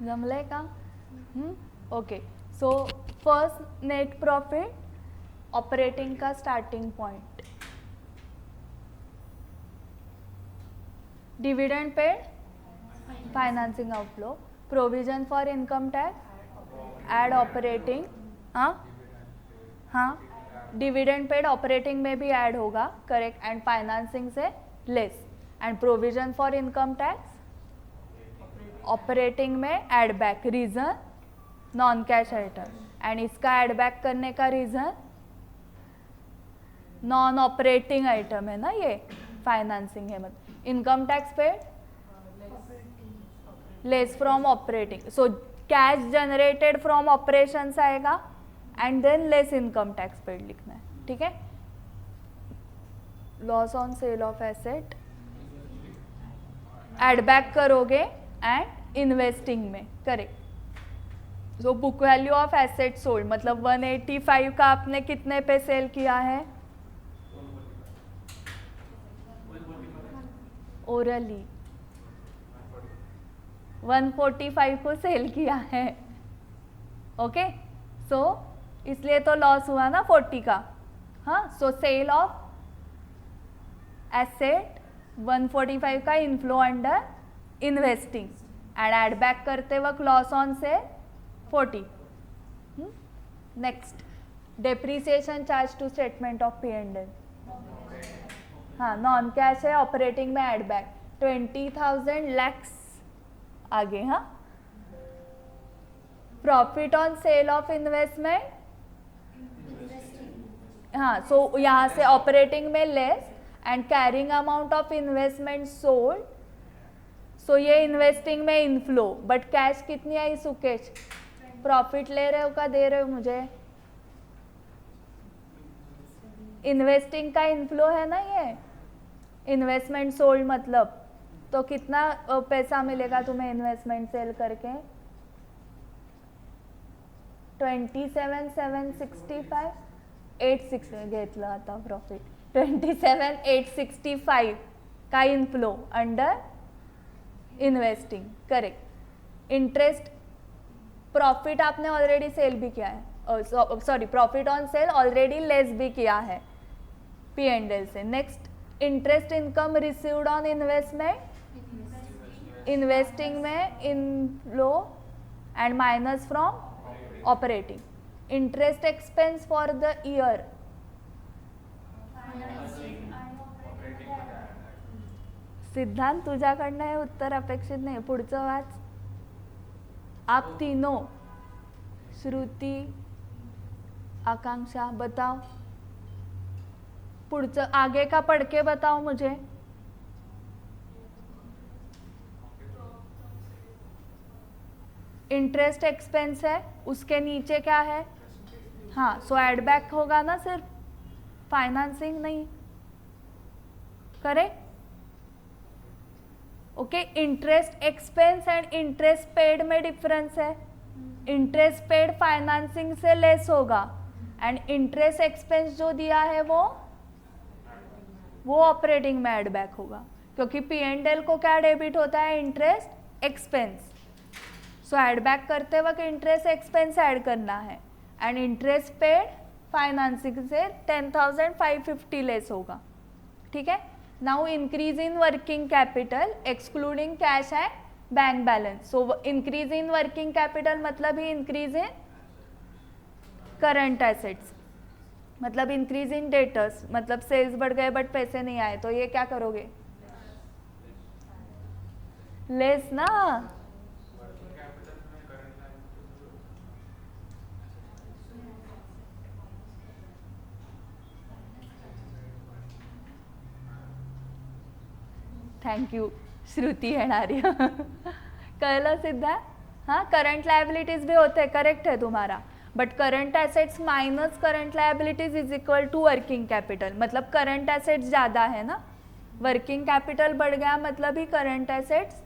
जमलंय का? Okay, so first net profit operating का starting point, dividend paid financing outflow, provision for income tax add operating, हाँ डिविडेंड पेड ऑपरेटिंग में भी ऐड होगा, करेक्ट, एंड फाइनेंसिंग से less, and provision for income tax operating में add back, reason non cash item, and इसका add back करने का reason non operating item है ना, ये फाइनेंसिंग है. मतलब income tax paid less from operating, so cash generated from operations आएगा and then less income tax paid लिखना है, ठीक है। Loss on sale of asset add back करोगे एंड इन्वेस्टिंग में, correct. So book value of asset sold मतलब 185 का आपने कितने पे सेल किया है ओरली, 145 को सेल किया है, ओके। सो इसलिए तो लॉस हुआ ना 40 का, हाँ। सो सेल ऑफ एसेट 145 का inflow under investing and add back करते वक्त लॉस ऑन से 40। Next, depreciation charge to statement of P&L, हाँ नॉन कैश है, ऑपरेटिंग में एड बैक 20,000 लैक्स आगे, हाँ। Profit on sale of investment, हाँ। सो यहाँ से ऑपरेटिंग में less and carrying amount of investment sold, so ये इन्वेस्टिंग में इनफ्लो, बट कैश कितनी आई सुकेश, प्रॉफिट ले रहे हो का दे रहे हो मुझे, इन्वेस्टिंग का इनफ्लो है ना ये, इन्वेस्टमेंट सोल्ड मतलब, तो कितना पैसा मिलेगा तुम्हें इन्वेस्टमेंट सेल करके 27,765 860 घेतलं आता प्रॉफिट 27,865 का inflow under investing, correct. Interest profit आपने ऑलरेडी सेल भी किया है, sorry profit on sale already less भी किया है P&L से। Next, interest income received on investment, investing में inflow and minus from operating. Interest expense for the year, Siddhant तुझ्याकडनं हे उत्तर अपेक्षित नाही, पुढचं वाच। आप तीनों, श्रुति आकांक्षा बताओ, पुढचं आगे का पढ़ के बताओ मुझे। इंटरेस्ट एक्सपेंस है, उसके नीचे क्या है, हाँ। सो एड बैक होगा ना, सिर्फ फाइनेंसिंग नहीं, correct, okay. Interest expense and interest paid में डिफरेंस है, इंटरेस्ट पेड फाइनेंसिंग से लेस होगा एंड इंटरेस्ट एक्सपेंस जो दिया है वो ऑपरेटिंग में एड बैक होगा, क्योंकि P&L को क्या डेबिट होता है, इंटरेस्ट एक्सपेंस। सो एड बैक करते वक्त इंटरेस्ट एक्सपेंस ऐड करना है एंड इंटरेस्ट पेड फाइनेंसिंग से 10,550 लेस होगा, ठीक है। Now increase in working capital excluding cash and bank balance. So increase in working capital मतलब ही इंक्रीज इन करंट एसेट्स, मतलब इंक्रीज इन डेटर्स, मतलब सेल्स बढ़ गए बट पैसे नहीं आए, तो ये क्या करोगे, लेस ना। थैंक यू, श्रुति येणारी कळलं सिद्धार्थ, हाँ। करंट लायबिलिटीज भी होते हैं, करेक्ट है तुम्हारा, but current assets minus current liabilities is equal to working capital, मतलब करंट एसेट्स ज़्यादा है ना, वर्किंग कैपिटल बढ़ गया मतलब ही करंट एसेट्स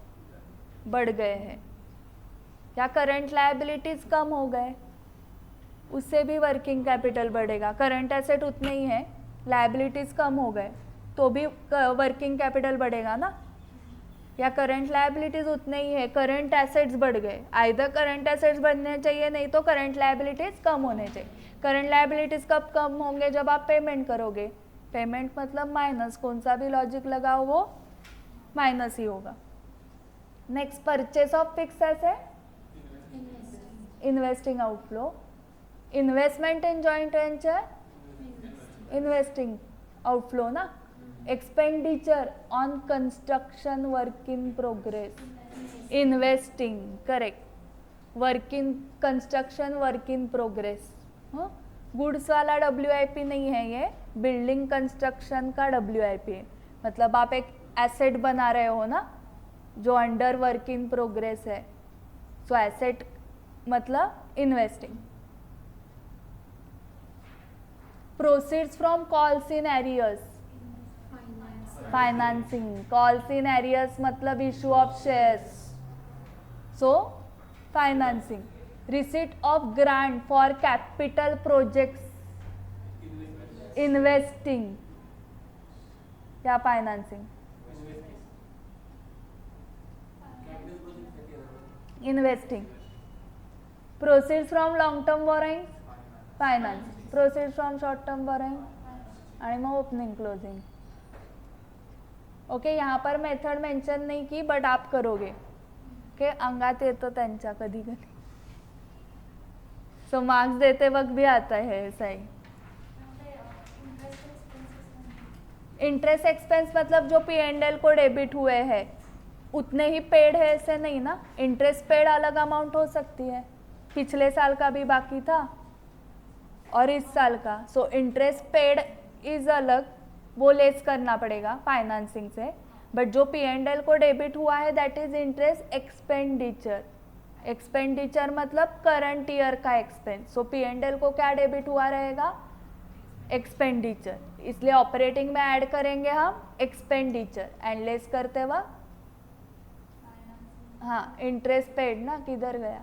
बढ़ गए हैं, या करंट लायबिलिटीज कम हो गए उससे भी वर्किंग कैपिटल बढ़ेगा। करंट एसेट उतने ही है, लायबिलिटीज कम हो गए तो भी वर्किंग कैपिटल बढ़ेगा ना, या करंट लायबिलिटीज उतने ही है, करंट एसेट्स बढ़ गए, आइदर करंट एसेट्स बढ़ने चाहिए नहीं तो करंट लायबिलिटीज कम होने चाहिए। करंट लायबिलिटीज कब कम होंगे, जब आप पेमेंट करोगे, पेमेंट मतलब माइनस, कौन सा भी लॉजिक लगाओ वो माइनस ही होगा। Next, purchase of fix asset, investing outflow, investment in joint venture, investing outflow ना। Expenditure on construction work in progress, investing, correct, work in construction work in progress, goods वाला WIP नहीं है ये, building construction का WIP है, मतलब आप एक एसेट बना रहे हो ना, जो अंडर वर्क इन प्रोग्रेस है. सो एसेट मतलब investing. Proceeds from calls in arrears, financing. Calls in arrears मतलब issue of shares. So financing. Receipt of grant for capital projects, investing या financing. Investing. Proceeds from long term borrowing, finance. Proceed from short term borrowing आणि मग opening closing. Okay, यहाँ पर method mention नाही की, but आप करोगे. Okay, अंगात येतं त्यांच्या कधी कधी. सो मार्क्स देते वक्त भी आता है ऐसा ही. इंटरेस्ट एक्सपेंस मतलब जो P&L को डेबिट हुए हैं उतने ही पेड है ऐसे नहीं ना. इंटरेस्ट पेड अलग अमाउंट हो सकती है, पिछले साल का भी बाकी था और इस साल का. सो इंटरेस्ट पेड इज अलग, वो लेस करना पड़ेगा फाइनेंसिंग से. बट जो P&L को डेबिट हुआ है that is interest expenditure. Expenditure मतलब करंट ईयर का एक्सपेंस. सो P&L को क्या डेबिट हुआ रहेगा, एक्सपेंडिचर. इसलिए ऑपरेटिंग में ऐड करेंगे हम एक्सपेंडिचर एंड लेस करते वक्त हाँ इंटरेस्ट पेड ना किधर गया,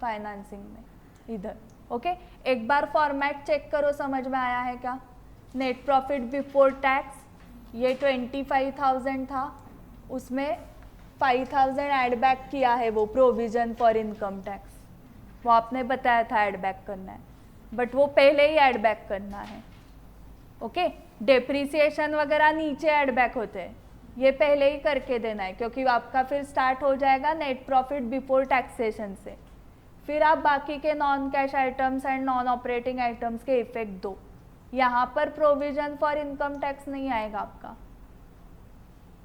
फाइनेंसिंग में इधर. ओके, एक बार फॉर्मेट चेक करो समझ में आया है क्या. नेट प्रॉफिट बिफोर टैक्स ये 25,000 था, उसमें 5,000 ऐड बैक किया है वो प्रोविजन फॉर इनकम टैक्स. वो आपने बताया था ऐड बैक करना है, बट वो पहले ही ऐड बैक करना है. ओके, डेप्रिसिएशन वगैरह नीचे ऐड बैक होते हैं, ये पहले ही करके देना है क्योंकि आपका फिर स्टार्ट हो जाएगा नेट प्रॉफिट बिफोर टैक्सेशन से. फिर आप बाकी के non cash items and non operating items के इफेक्ट दो. यहाँ पर प्रोविजन फॉर इनकम टैक्स नहीं आएगा आपका.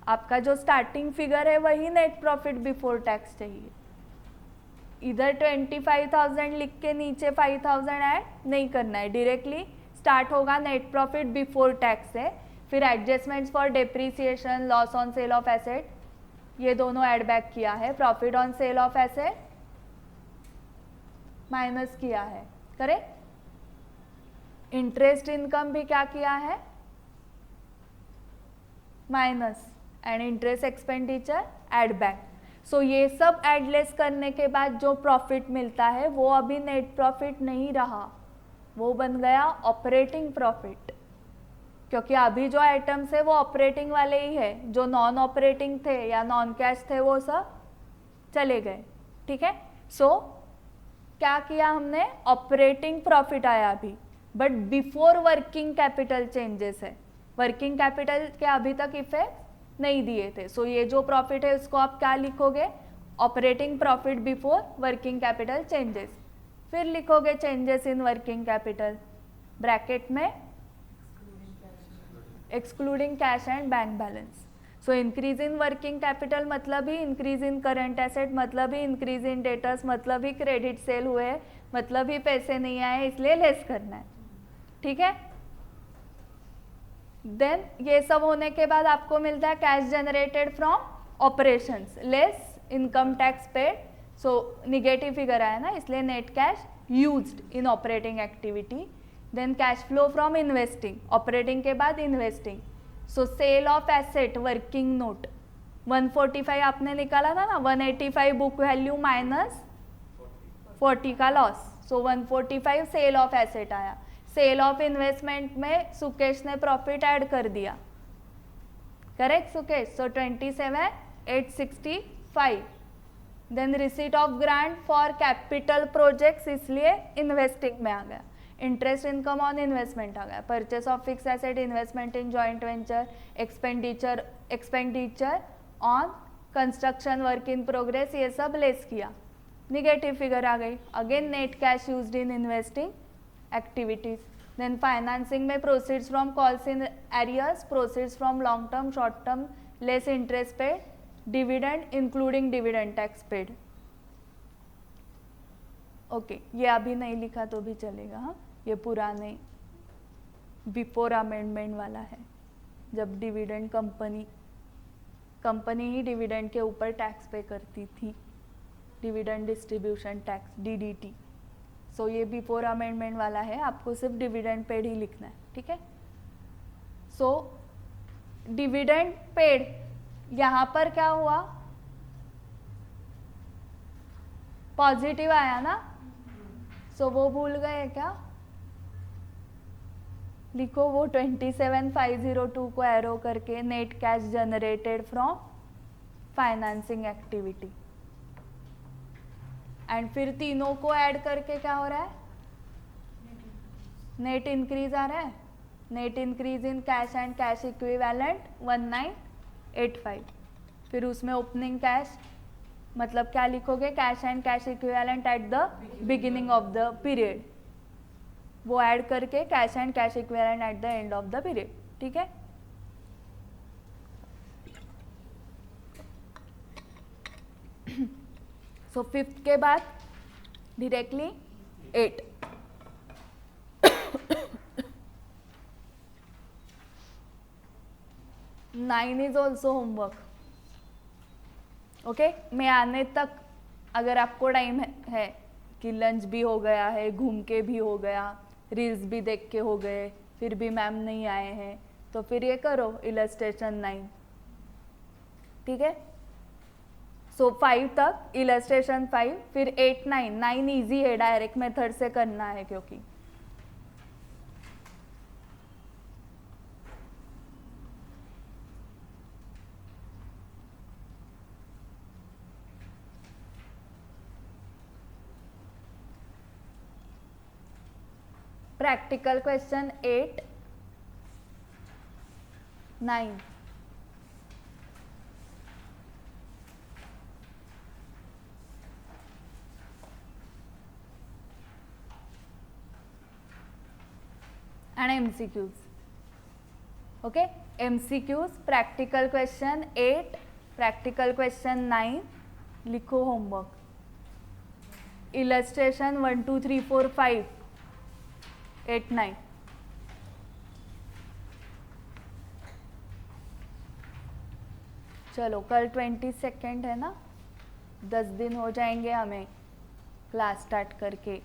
आपका जो स्टार्टिंग फिगर है वही नेट प्रॉफिट बिफोर टैक्स चाहिए. इधर 25,000 लिख के नीचे 5,000 ऐड नहीं करना है, डायरेक्टली स्टार्ट होगा नेट प्रॉफिट बिफोर टैक्स से. फिर adjustments for depreciation, loss on sale of asset, ये दोनों ऐड बैक किया है. Profit on sale of asset minus किया है, करेक्ट. इंटरेस्ट इनकम भी क्या किया है, minus. And interest expenditure add back. So ये सब एडलेस करने के बाद जो प्रॉफिट मिलता है वो अभी नेट प्रॉफिट नहीं रहा, वो बन गया ऑपरेटिंग प्रॉफिट. क्योंकि अभी जो आइटम्स है वो ऑपरेटिंग वाले ही है, जो नॉन ऑपरेटिंग थे या नॉन कैश थे वो सब चले गए. ठीक है. सो क्या किया हमने, ऑपरेटिंग प्रॉफिट आया अभी, but before working capital changes है. वर्किंग कैपिटल के अभी तक इफेक्ट नहीं दिए थे. सो ये जो प्रॉफिट है उसको आप क्या लिखोगे, operating profit before working capital changes. फिर लिखोगे changes in working capital bracket में excluding cash and bank balance. So increase in working capital मतलब ही इंक्रीज इन करंट एसेट, मतलब ही इंक्रीज इन डेटर्स, मतलब ही क्रेडिट सेल हुए, मतलब ही पैसे नहीं आए इसलिए लेस करना है. ठीक है. देन ये सब होने के बाद आपको मिलता है cash generated from operations less income tax paid. So negative figure आया ना, इसलिए net cash used in operating activity. Then cash flow from investing, operating के बाद investing. So sale of asset working note 145 आपने निकाला था ना, 185 बुक वैल्यू माइनस 40 का loss. So 145 sale of asset आया. सेल ऑफ इन्वेस्टमेंट में सुकेश ने प्रॉफिट ऐड कर दिया, correct Sukesh. So 27,865. Then receipt of grant for capital projects इसलिए इन्वेस्टिंग में आ गया. इंटरेस्ट इनकम ऑन इन्वेस्टमेंट आ गया. Purchase of fix asset, investment in joint venture, expenditure on construction work in progress, ये सब लेस किया, निगेटिव फिगर आ गई. Again net cash used in investing activities. Then financing में proceeds from calls in arrears, proceeds from long term, short term, less interest paid, dividend including dividend tax paid. Okay, ये अभी नहीं लिखा तो भी चलेगा. हाँ, ये पुराने बिफोर अमेंडमेंट वाला है, जब डिविडेंड कंपनी कंपनी ही डिविडेंड के ऊपर टैक्स पे करती थी, डिविडेंड डिस्ट्रीब्यूशन टैक्स DDT। सो ये बिफोर अमेंडमेंट वाला है, आपको सिर्फ डिविडेंड पेड ही लिखना है, ठीक है। सो डिविडेंड पेड, यहाँ पर क्या हुआ, पॉजिटिव आया ना, सो वो भूल गए क्या, लिखो वो 27502 को एरो करके, net cash generated from financing activity, and फिर तीनों को ऐड करके क्या हो रहा है, नेट इंक्रीज आ रहा है, net increase in cash and cash equivalent 1985। फिर उसमें ओपनिंग कैश, मतलब क्या लिखोगे, cash and cash equivalent at the beginning of the period, वो ऐड करके cash and cash equivalent at the end of the period, ठीक है। सो फिफ्थ के बाद directly 8। Nine is also homework, okay. मैं आने तक अगर आपको टाइम है कि लंच भी हो गया है, घूम के भी हो गया, रील्स भी देख के हो गए, फिर भी मैम नहीं आए हैं, तो फिर ये करो इलस्ट्रेशन 9, ठीक है। सो 5 तक इलस्ट्रेशन 5, फिर 8 9 ईजी है, डायरेक्ट मेथड से करना है क्योंकि practical question 8 9, and MCQs, okay। MCQs, practical question 8, practical question 9, लिखो होमवर्क, illustration 1 2 3 4 5 8 9। चलो कल 22 है ना, 10 दिन हो जाएंगे हमें क्लास स्टार्ट करके।